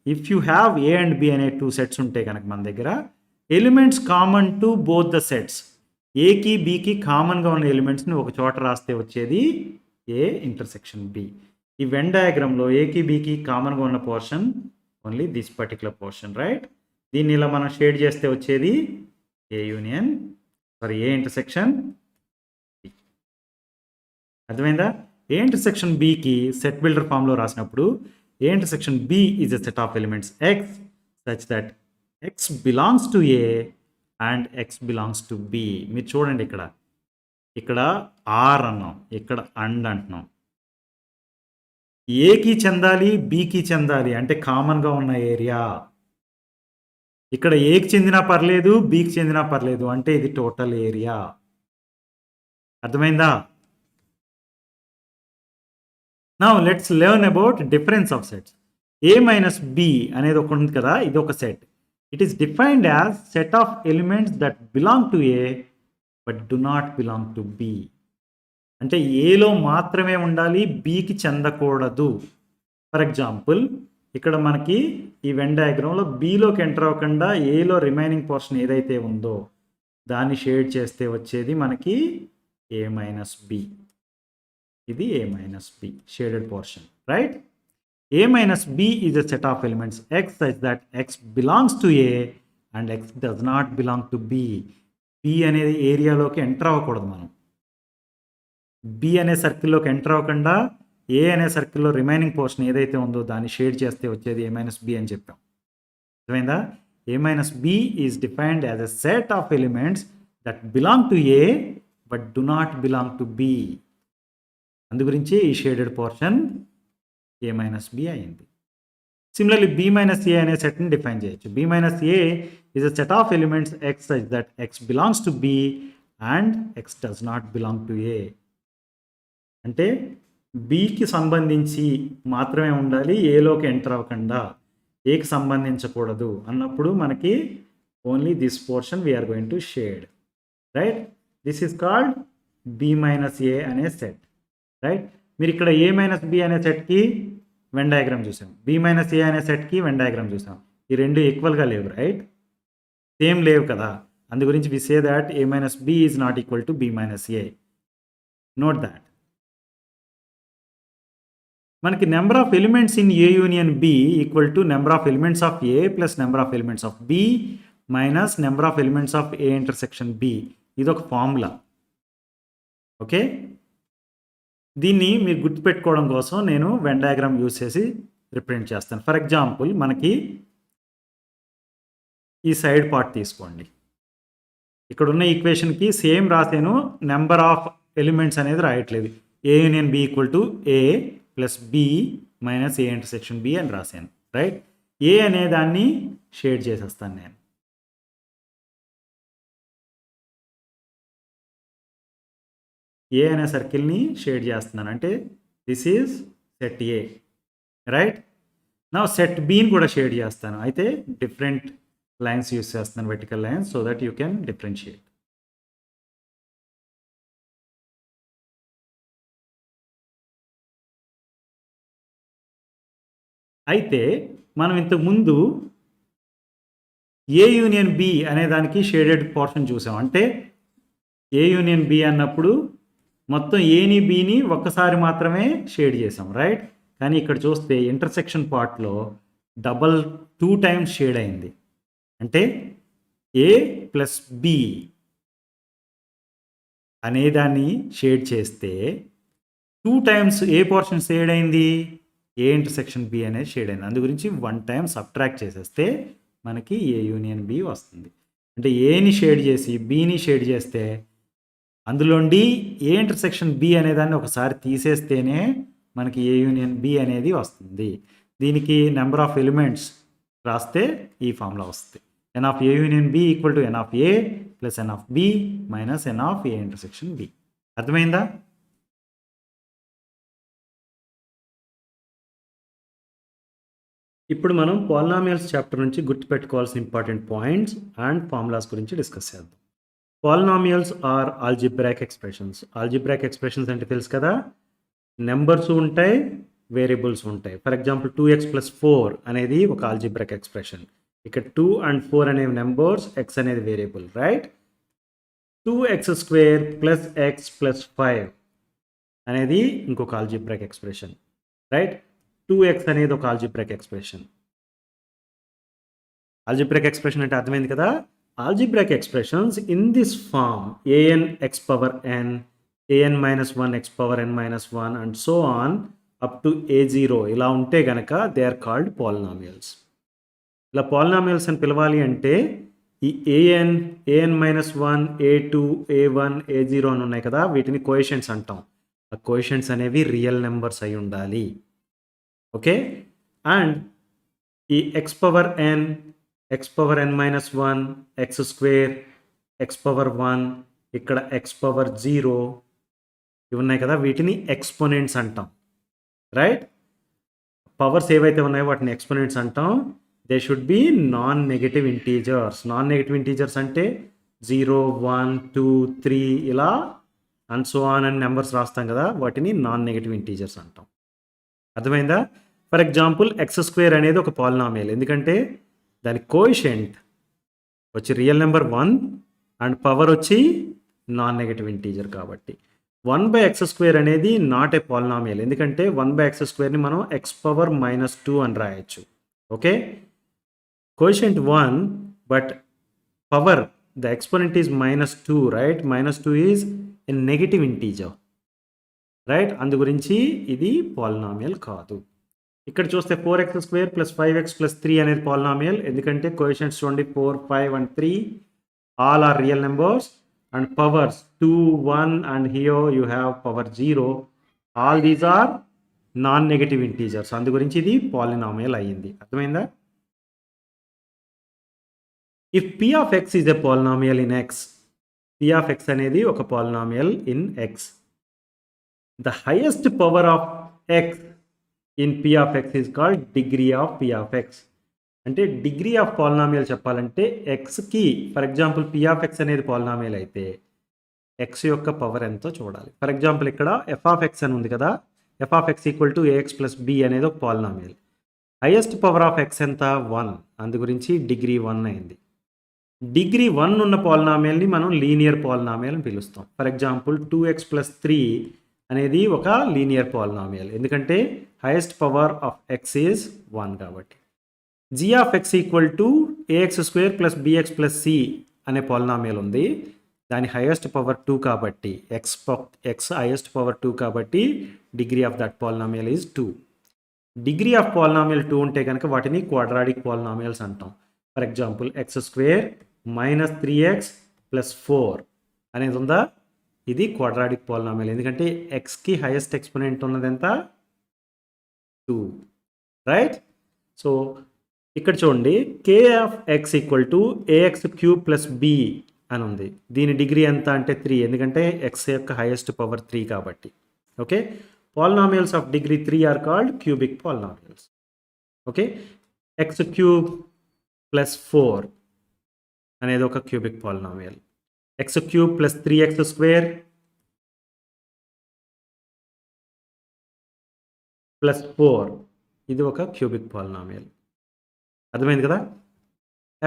Speaker 1: if you have A and B అనే 2 సెట్స్ ఉంటే కనుక మన దగ్గర elements common to both the sets, ఏకి బికి కామన్గా ఉన్న ఎలిమెంట్స్ని ఒక చోట రాస్తే వచ్చేది ఏ ఇంటర్సెక్షన్ బి. ఈ వెన్ డయాగ్రామ్లో ఏకి బికి కామన్గా ఉన్న portion only this particular portion, right? దీన్ని ఇలా మనం షేడ్ చేస్తే వచ్చేది A union A intersection B. అర్థమైందా? ఏ ఇంటర్సెక్షన్ బికి సెట్ బిల్డర్ ఫామ్లో రాసినప్పుడు A intersection B is a set of elements x such that x belongs to A and x belongs to B. మీరు చూడండి, ఇక్కడ ఆర్ అన్నాం, ఇక్కడ అండ్ అంటున్నాం. ఏకి చెందాలి, బికి చెందాలి అంటే కామన్గా ఉన్న ఏరియా. ఇక్కడ ఏకి చెందినా పర్లేదు, బికి చెందినా పర్లేదు అంటే ఇది టోటల్ ఏరియా. అర్థమైందా? Now let's learn about difference of sets. A minus B అనేది ఒక ఉంది కదా, ఇది ఒక set. It is defined as set of elements that belong to A but do not belong to B. అంటే ఏలో మాత్రమే ఉండాలి, బికి చెందకూడదు. ఫర్ ఎగ్జాంపుల్, ఇక్కడ మనకి ఈ వెన్ డయాగ్రామ్లో బిలోకి ఎంటర్ అవ్వకుండా ఏలో రిమైనింగ్ పోర్షన్ ఏదైతే ఉందో దాన్ని షేడ్ చేస్తే వచ్చేది మనకి ఏ మైనస్ బి. ఇది A minus B shaded portion, right? A minus B is a set of elements x such that x belongs to A and x does not belong to B. B అనేది ఏరియాలోకి ఎంటర్ అవ్వకూడదు. మనం బి అనే సర్కిల్లోకి ఎంటర్ అవ్వకుండా ఏ అనే సర్కిల్లో రిమైనింగ్ పోర్షన్ ఏదైతే ఉందో దాన్ని షేడ్ చేస్తే వచ్చేది ఏ మైనస్ బి అని చెప్పాం. అర్థమైందా? A minus B is defined as a set of elements that belong to A but do not belong to B. అందు గురించి ఈ shaded portion A minus B అయింది. సిమిలర్లీ బి మైనస్ ఏ అనే సెట్ని డిఫైన్ చేయొచ్చు. B minus A is a set of elements x such that x belongs to B and x does not belong to A. అంటే బికి సంబంధించి మాత్రమే ఉండాలి, ఏలోకి ఎంటర్ అవ్వకుండా, ఏకి సంబంధించకూడదు అన్నప్పుడు మనకి only this portion we are going to shade, right? This is called B minus A అనే సెట్, రైట్? మీరు ఇక్కడ ఏ మైనస్ బి అనే సెట్కి వెన్ డయాగ్రామ్ చూసాం, బి మైనస్ ఏ అనే సెట్కి వెన్ డయాగ్రామ్ చూసాం. ఈ రెండు ఈక్వల్గా లేవు, రైట్? సేమ్ లేవు కదా. అందు గురించి we say that A minus B is not equal to B minus A. Note that. మనకి number of elements in A union B equal to number of elements of A plus number of elements of B minus number of elements of A intersection B. ఇది ఒక ఫార్ములా, ఓకే? దీన్ని మీరు గుర్తుపెట్టుకోవడం కోసం నేను వెన్ డయాగ్రామ్ యూజ్ చేసి రిప్రజెంట్ చేస్తాను. ఫర్ ఎగ్జాంపుల్, మనకి ఈ సైడ్ పార్ట్ తీసుకోండి. ఇక్కడ ఉన్న ఈక్వేషన్కి సేమ్ రాసాను, నెంబర్ ఆఫ్ ఎలిమెంట్స్ అనేది రాయట్లేదు. A union B equal to A plus B minus A intersection B అని రాశాను, రైట్? ఏ అనే దాన్ని షేడ్ చేసేస్తాను నేను. ఏ అనే సర్కిల్ని షేడ్ చేస్తున్నాను అంటే this is set A, right? నా సెట్ బిని కూడా షేడ్ చేస్తాను. అయితే డిఫరెంట్ లైన్స్ యూస్ చేస్తాను, vertical lines, so that you can differentiate. అయితే మనం ఇంతకుముందు ఏ యూనియన్ బి అనే దానికి షేడెడ్ పోర్షన్ చూసాం. అంటే ఏ యూనియన్ బి అన్నప్పుడు మొత్తం ఏని బిని ఒక్కసారి మాత్రమే షేడ్ చేసాం, రైట్? కానీ ఇక్కడ చూస్తే ఇంటర్సెక్షన్ పార్ట్లో డబల్ 2 టైమ్స్ షేడ్ అయింది. అంటే ఏ ప్లస్ బి అనేదాన్ని షేడ్ చేస్తే 2 టైమ్స్ ఏ పోర్షన్ షేడ్ అయింది, ఏ ఇంటర్సెక్షన్ బి అనేది షేడ్ అయింది. అందు గురించి 1 టైం సబ్ట్రాక్ట్ చేసేస్తే మనకి ఏ యూనియన్ బి వస్తుంది. అంటే ఏని షేడ్ చేసి బిని షేడ్ చేస్తే అందులోండి ఏ ఇంటర్సెక్షన్ బి అనేదాన్ని ఒకసారి తీసేస్తేనే మనకి ఏ యూనియన్ బి అనేది వస్తుంది. దీనికి నెంబర్ ఆఫ్ ఎలిమెంట్స్ రాస్తే ఈ ఫార్ములా వస్తుంది. N of A union B equal to n of A plus n of B minus n of A intersection B. అర్థమైందా? ఇప్పుడు మనం పాలినామియల్స్ చాప్టర్ నుంచి గుర్తుపెట్టుకోవాల్సిన ఇంపార్టెంట్ పాయింట్స్ అండ్ ఫార్ములాస్ గురించి డిస్కస్ చేద్దాం. Polynomials are algebraic expressions. Algebraic expressions అంటే తెలుసు కదా, నెంబర్స్ ఉంటాయి, వేరియబుల్స్ ఉంటాయి. ఫర్ ఎగ్జాంపుల్ 2x + 4 అనేది ఒక ఆల్జిబ్రాయిక్ ఎక్స్ప్రెషన్. ఇక్కడ 2 and 4 అనేవి నెంబర్స్, x అనేది వేరియబుల్, రైట్? 2x² + x + 5 అనేది ఇంకొక ఆల్జిబ్రాయిక్ ఎక్స్ప్రెషన్, రైట్? 2x అనేది ఒక ఆల్జిబ్రాయిక్ ఎక్స్ప్రెషన్. ఆల్జిబ్రాక్ ఎక్స్ప్రెషన్ అంటే అర్థమైంది కదా. Algebraic expressions in this form an x power n, an minus 1 x power n minus 1 and so on up to a0 ఇలా ఉంటే గనక దే ఆర్ కాల్డ్ పాలినామియల్స్. ఇలా పాలినామియల్స్ అని పిలవాలి అంటే ఈ an minus 1, a2, a1, a0 అని ఉన్నాయి కదా, వీటిని కోఎఫిషియెంట్స్ అంటాం. ఆ కోఎఫిషియెంట్స్ అనేవి రియల్ నెంబర్స్ అయి ఉండాలి. ఓకే, అండ్ ఈ x power n minus 1, X square, X power 1, ఇక్కడ ఎక్స్ పవర్ 0 ఇవి ఉన్నాయి కదా, వీటిని ఎక్స్పోనెంట్స్ అంటాం. రైట్, పవర్స్ ఏవైతే ఉన్నాయో వాటిని ఎక్స్పోనెంట్స్ అంటాం. They should be non negative integers. Non negative integers అంటే 0, 1, 2, 3 ఇలా అండ్ సో ఆన్ అని నెంబర్స్ రాస్తాం కదా, వాటిని నాన్ నెగటివ్ ఇంటీజర్స్ అంటాం. అర్థమైందా? ఫర్ ఎగ్జాంపుల్ ఎక్స్ స్క్వేర్ అనేది ఒక పాలినామియల్, ఎందుకంటే దాని కోఎఫిషియెంట్ వచ్చి రియల్ నెంబర్ 1 అండ్ పవర్ వచ్చి నాన్ నెగటివ్ ఇంటీజర్ కాబట్టి. 1/x² అనేది నాట్ ఏ పాలినామియల్, ఎందుకంటే 1/x²ని మనం x పవర్ -2 అని రాయొచ్చు. Okay, coefficient 1 but power the exponent is -2, right. -2 is a negative integer, right. అందు గురించి ఇది పాలినామియల్ కాదు. ఇక్కడ చూస్తే 4x² + 5x + 3 అనేది పాలినామియల్, ఎందుకంటే కోఎఫిషియెంట్స్ చూడండి 4, 5 and 3 all are real numbers and powers 2, 1 and here you have power 0. all these are non-negative integers. అందు గురించి ఇది పాలినామియల్ అయ్యింది. అర్థమైందా? if p of x is a polynomial in x, p of x అనేది ఒక polynomial in x, the highest power of x in p of x is called degree of p of x. అంటే డిగ్రీ ఆఫ్ పాలినామియల్ చెప్పాలంటే ఎక్స్కి, for example p of x అనేది పాలినామియల్ అయితే ఎక్స్ యొక్క పవర్ ఎంతో చూడాలి. ఫర్ ఎగ్జాంపుల్ ఇక్కడ f of x అని ఉంది కదా, f of x = ax + b అనేది ఒక polynomial. Highest power of x ఎంత? 1. అందు గురించి డిగ్రీ 1 అయింది. డిగ్రీ 1 ఉన్న పాలినామియల్ని మనం లీనియర్ పాలినామియల్ అని పిలుస్తాం. ఫర్ ఎగ్జాంపుల్ 2x + 3 అనేది ఒక లీనియర్ పాలినామియల్, ఎందుకంటే highest power of x is 1 కాబట్టి. g of x = ax² + bx + c అనే పాలినామియల్ ఉంది, దాని హైయెస్ట్ పవర్ 2 కాబట్టి, x హైయెస్ట్ పవర్ 2 కాబట్టి degree of that polynomial is 2. Degree of polynomial 2 ఉంటే కనుక వాటిని క్వాడ్రాటిక్ పాలినామియల్స్ అంటాం. ఫర్ ఎగ్జాంపుల్ x² - 3x + 4 అనేది ఉందా, ఇది క్వాడ్రాటిక్ పాలినామియల్, ఎందుకంటే ఎక్స్కి హైయెస్ట్ ఎక్స్పోనెంట్ ఉన్నది ఎంత? 2, రైట్. సో ఇక్కడ చూడండి k of x = ax³ + b అని ఉంది, దీని డిగ్రీ ఎంత అంటే 3, ఎందుకంటే x యొక్క హైయెస్ట్ పవర్ 3 కాబట్టి. Okay, polynomials of degree 3 are called cubic polynomials. Okay, x³ + 4 అనేది ఒక క్యూబిక్ పాలినామియల్, x³ + 3x² + 4 ఇది ఒక క్యూబిక్ పాలినామియల్. అర్థమైంది కదా?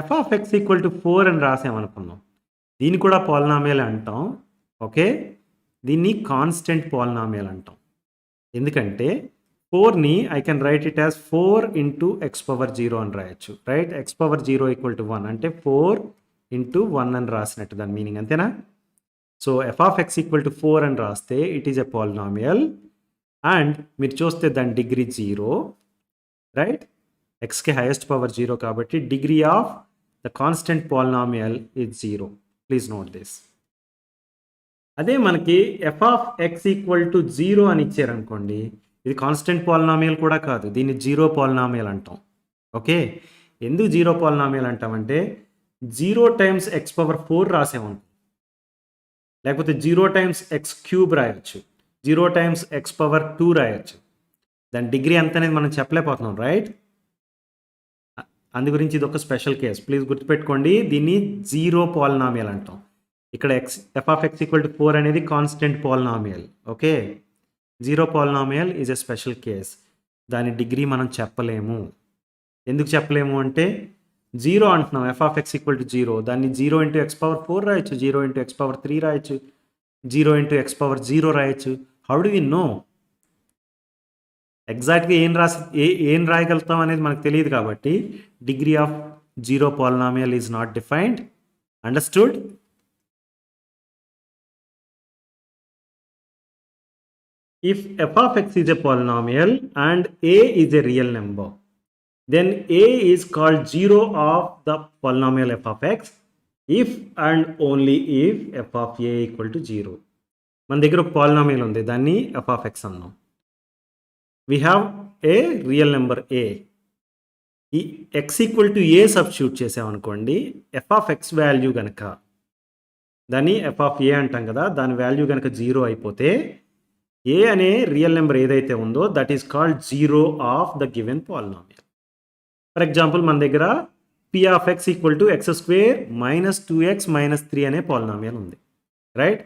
Speaker 1: f of x = 4 అని రాసామనుకున్నాం, దీన్ని కూడా పాలినామియల్ అంటాం. ఓకే, దీన్ని కాన్స్టెంట్ పాలినామియల్ అంటాం, ఎందుకంటే 4ని I can write it as 4 × x⁻0 అని రాయొచ్చు, రైట్. x⁻0 = 1 అంటే 4 × 1 అని రాసినట్టు దాని మీనింగ్, అంతేనా? సో f of x = 4 అని రాస్తే it is a polynomial and మీరు చూస్తే దాని డిగ్రీ 0, రైట్. ఎక్స్కి హైయెస్ట్ పవర్ 0 కాబట్టి degree of the constant polynomial is 0. Please note this. అదే మనకి f of x = 0 అని ఇచ్చారనుకోండి, ఇది కాన్స్టెంట్ పాలినామియల్ కూడా కాదు, దీన్ని జీరో పాలినామియల్ అంటాం. ఓకే, ఎందుకు జీరో పాలినామియల్ అంటామంటే 0 టైమ్స్ x⁻4 రాసామనుకో, లేకపోతే 0 టైమ్స్ x³ రాయొచ్చు, 0 టైమ్స్ x⁻2 రాయొచ్చు, దాని డిగ్రీ ఎంత అనేది మనం చెప్పలేకపోతున్నాం, రైట్. అందు గురించి ఇది ఒక స్పెషల్ కేస్, ప్లీజ్ గుర్తుపెట్టుకోండి, దీన్ని జీరో పాలినామియల్ అంటాం. ఇక్కడ f of x = 4 అనేది constant polynomial. Okay, zero polynomial is a special case, దాని డిగ్రీ మనం చెప్పలేము. ఎందుకు చెప్పలేము అంటే 0 అంటున్నాం, f of x = 0, దాన్ని 0 × x⁻4 రాయొచ్చు, 0 × x⁻3 రాయొచ్చు, 0 × x⁻0 రాయొచ్చు. హౌ డు వి నో ఎగ్జాక్ట్గా ఏం రాయగలుగుతాం అనేది మనకు తెలియదు కాబట్టి degree of zero polynomial is not defined. Understood? If f of x is a polynomial and a is a real number, then a is called zero of the polynomial f of x if and only if f of a equal to 0. మన దగ్గర ఒక పాలినామియల్ ఉంది, దాన్ని f of x అన్నాం. We have a real number a. ఈ x equal to A substitute చేసామనుకోండి, f of x వాల్యూ కనుక, దాన్ని f of a అంటాం కదా, దాని వాల్యూ కనుక 0 అయిపోతే a అనే రియల్ నెంబర్ ఏదైతే ఉందో that is called zero of the given polynomial. For example మన దగ్గర p of x equal to x square minus 2x minus 3 అనే పాలినామియల్ ఉంది, right?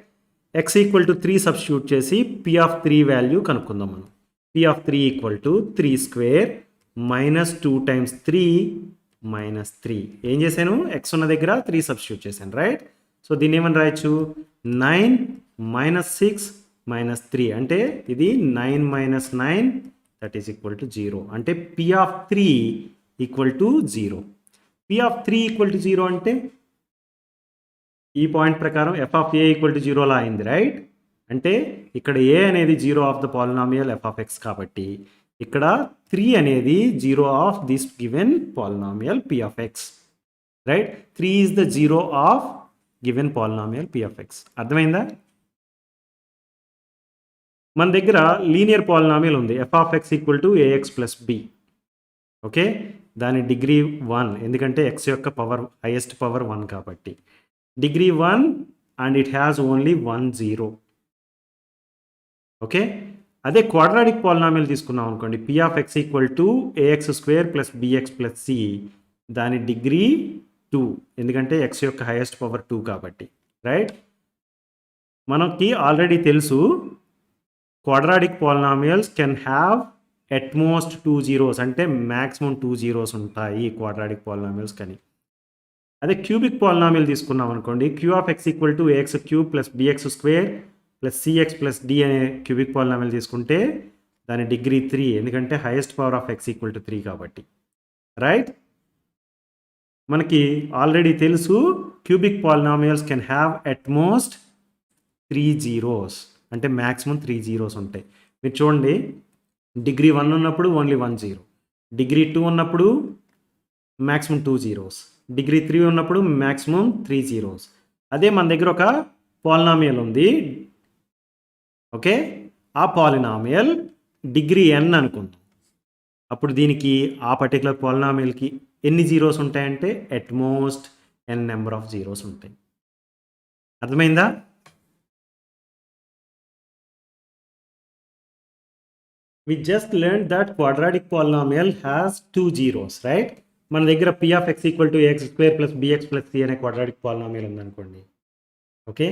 Speaker 1: x equal to 3 substitute చేసి p of 3 వాల్యూ కనుక్కుందాం మనం. p of 3 equal to 3 square minus 2 times 3 minus 3. ఏం చేశాను? x ఉన్న దగ్గర 3 సబ్స్టిట్యూట్ చేశాను, రైట్? సో దీన్ని ఏమని రాయొచ్చు? 9 మైనస్ 6 మైనస్ 3 అంటే ఇది 9 minus 9 that is equal to 0. అంటే p of 3 equal to 0. p of 3 equal to 0 అంటే ఈ పాయింట్ ప్రకారం f of a equal to 0 లా అయింది, రైట్? అంటే ఇక్కడ a అనేది zero of the polynomial f of x కాబట్టి ఇక్కడ 3 అనేది zero of this given polynomial p of x, right? 3 is the zero of given polynomial p of x. అర్థమైందా? మన దగ్గర లీనియర్ పాలినామియల్ ఉంది f of x equal to ax plus b. Okay, దాని డిగ్రీ 1, ఎందుకంటే x యొక్క పవర్ హైయెస్ట్ పవర్ 1 కాబట్టి degree 1 and it has only 1 0. Okay, అదే క్వాడ్రాటిక్ పాలినామియల్ తీసుకున్నాం అనుకోండి, p of x equal to ax square plus bx plus c, దాని డిగ్రీ 2, ఎందుకంటే x యొక్క హైయెస్ట్ పవర్ 2 కాబట్టి, రైట్? మనకి ఆల్రెడీ తెలుసు quadratic polynomials can have at most 2 zeros, అంటే మ్యాక్సిమం 2 zeros ఉంటాయి క్వాడ్రాటిక్ పాలినామియల్స్ కానీ. అదే క్యూబిక్ పాలినామియల్ తీసుకున్నాం అనుకోండి, q of x equal to ax cube plus bx square plus cx plus d అనే క్యూబిక్ పాలినామియల్ తీసుకుంటే దాని డిగ్రీ 3, ఎందుకంటే highest power of x equal to 3 కాబట్టి, రైట్? మనకి ఆల్రెడీ తెలుసు cubic polynomials can have at most 3 zeros, అంటే మ్యాక్సిమం 3 zeros ఉంటాయి. మీరు చూడండి, డిగ్రీ 1 ఉన్నప్పుడు ఓన్లీ 1 0, డిగ్రీ 2 ఉన్నప్పుడు మ్యాక్సిమం 2 zeros, డిగ్రీ 3 ఉన్నప్పుడు మ్యాక్సిమం 3 zeros. అదే మన దగ్గర ఒక పాలినామియల్ ఉంది, ఓకే, ఆ పాలినామియల్ డిగ్రీ n అనుకుందాం. అప్పుడు దీనికి ఆ పర్టికులర్ పాలినామియల్కి ఎన్ని జీరోస్ ఉంటాయంటే at most n number of zeros ఉంటాయి. అర్థమైందా? We just learned that quadratic polynomial has 2 zeros, right? మన దగ్గర p of x equal to ax square plus bx plus c అనే క్వాడ్రాటిక్ పాలినామియల్ ఉందనుకోండి, ఓకే,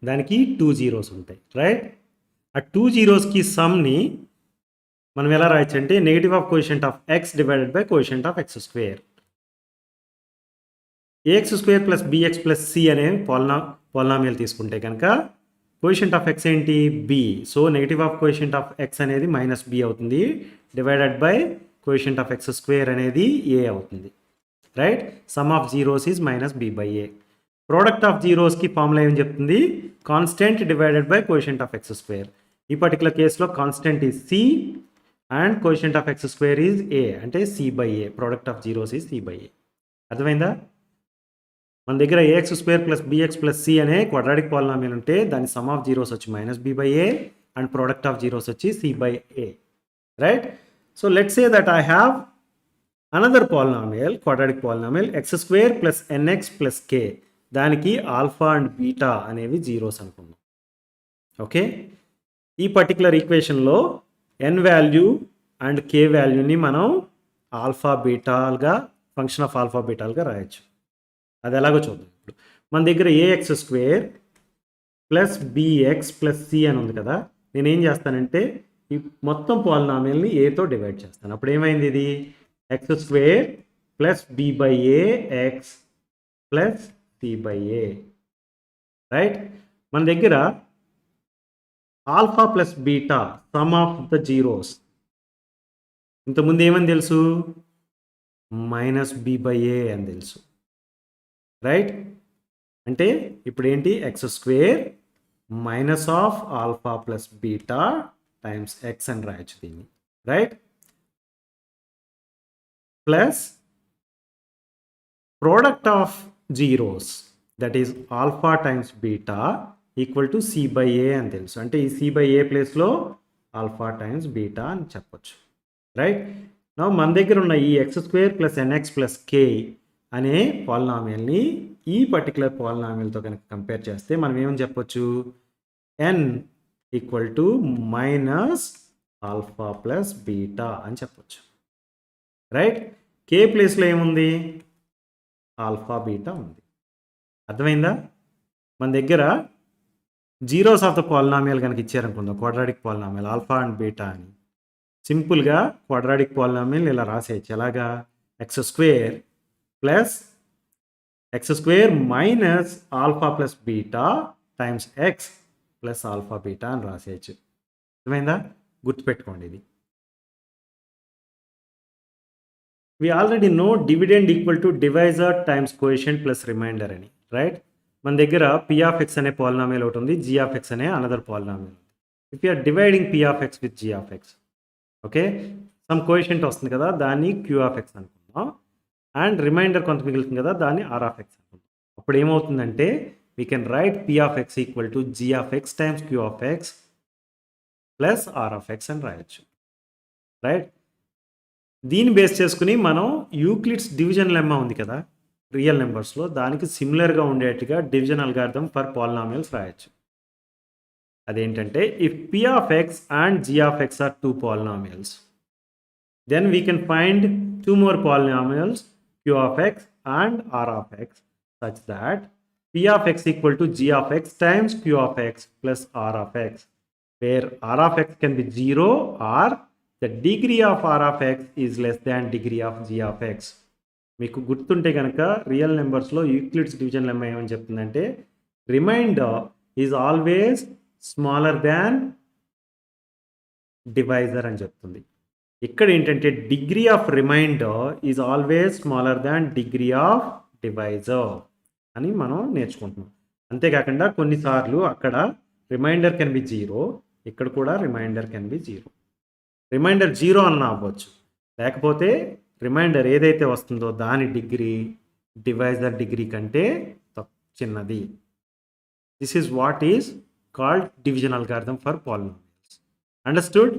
Speaker 1: దానికి 2 zeros ఉంటాయి, రైట్? ఆ 2 zeros సమ్ని మనం ఎలా రాయొచ్చు అంటే negative of coefficient of x divided by coefficient of x square. ax square plus bx plus c అనే పాలినామియల్ తీసుకుంటే కనుక కోఎఫిషియంట్ ఆఫ్ x ఏంటి? b. So negative of coefficient of x అనేది మైనస్ b అవుతుంది, divided by coefficient of x square అనేది a అవుతుంది, right? Sum of zeros is minus b by a. Product of జీరోస్కి ఫార్ములా ఏం చెప్తుంది? Constant divided by coefficient of x square. ఈ పర్టికులర్ కేసులో constant is c and coefficient of x square is a, అంటే c by a. Product of zeros is c by a. అర్థమైందా? మన దగ్గర ax square plus bx plus c అనే క్వాడ్రాటిక్ పాలినామియల్ ఉంటే దాని సమ్ ఆఫ్ జీరోస్ వచ్చి minus b by a and product of zeros వచ్చి c by a, right? So let's say that I have another polynomial, quadratic polynomial x square plus nx plus k, దానికి ఆల్ఫా అండ్ బీటా అనేవి జీరోస్ అనుకుందాం, ఓకే? ఈ పర్టికులర్ ఈక్వేషన్లో n వాల్యూ అండ్ k వాల్యూని మనం ఆల్ఫా బీటాలుగా, ఫంక్షన్ ఆఫ్ ఆల్ఫా బీటాలుగా రాయొచ్చు. అది ఎలాగో చూద్దాం. ఇప్పుడు మన దగ్గర ax square plus bx plus c అని ఉంది కదా, నేనేం చేస్తానంటే ఈ మొత్తం పాలినామియల్ని ఏతో డివైడ్ చేస్తాను. అప్పుడు ఏమైంది? ఇది x square plus b by a x plus c by a, right? మన దగ్గర alpha plus beta some of the zeros, ఇంతకుముందు ఏమని తెలుసు? మైనస్ బి బై ఏ అని తెలుసు, రైట్? అంటే ఇప్పుడు ఏంటి, x square minus of alpha plus beta times x అని రాయొచ్చు దీన్ని, right? Plus product of zeros that is alpha times beta equal to c by a అని తెలుసు. అంటే ఈ సి బై ఏ ప్లేస్లో ఆల్ఫా టైమ్స్ బీటా అని చెప్పొచ్చు, రైట్? నా మన దగ్గర ఉన్న ఈ x square plus n x plus k అనే పాలినామియల్ని ఈ పర్టికులర్ పాలినామియల్తో కనుక కంపేర్ చేస్తే మనం ఏమని చెప్పొచ్చు, n equal to minus alpha plus beta అని చెప్పొచ్చు, రైట్? కే ప్లేస్లో ఏముంది, ఆల్ఫా బీటా ఉంది. అర్థమైందా? మన దగ్గర జీరోస్ ఆఫ్ ద పాలినామియల్ కనుక ఇచ్చారనుకుందాం, quadratic polynomial alpha and beta అని, సింపుల్గా క్వాడ్రాటిక్ పాలినామియల్ ఇలా రాసేయచ్చు. ఎలాగా, x square plus x square minus alpha plus beta times x plus alpha beta అని రాసేయచ్చు. అర్థమైందా? గుర్తుపెట్టుకోండి ఇది. we already know dividend equal to divisor times coefficient plus remainder అని, రైట్? మన దగ్గర p of x అనే పాలినామియల్ ఒకటి ఉంది, g of x అనే another polynomial. If you are dividing p of x with g of x, okay, some coefficient వస్తుంది కదా, దాన్ని q of x అనుకుందాం, అండ్ రిమైండర్ కొంత మిగులుతుంది కదా, దాన్ని r of x అనుకుందాం. అప్పుడు ఏమవుతుందంటే we can right p of x equal to g of x times q of x plus r of x అని రాయొచ్చు, రైట్? దీన్ని బేస్ చేసుకుని మనం యూక్లిడ్స్ డివిజన్ లెమ్మా ఉంది కదా రియల్ నెంబర్స్లో, దానికి సిమిలర్గా ఉండేట్టుగా డివిజన్ అల్గారిథం ఫర్ పాలినామియల్స్ రాయొచ్చు. అదేంటంటే if p of x and g of x are two polynomials, then we can find two more polynomials q of x and r of x such that p of x equal to g of x times q of x plus r of x, where r of x can be 0 or the degree of r of x is less than degree of g of x. మీకు గుర్తుంటే కనుక రియల్ నెంబర్స్లో యూక్లిడ్స్ డివిజన్ లెమ్మా ఏమని చెప్తుందంటే remainder is always smaller than divisor అని చెప్తుంది. ఇక్కడ ఏంటంటే degree of remainder is always smaller than degree of divisor అని మనం నేర్చుకుంటున్నాం. అంతేకాకుండా కొన్నిసార్లు అక్కడ రిమైండర్ కెన్ బి 0, ఇక్కడ కూడా రిమైండర్ కెన్ బి 0. రిమైండర్ 0 అన్న అవ్వచ్చు, లేకపోతే రిమైండర్ ఏదైతే వస్తుందో దాని డిగ్రీ డివైజర్ డిగ్రీ కంటే చిన్నది. This is what is called division algorithm for polynomials. Understood?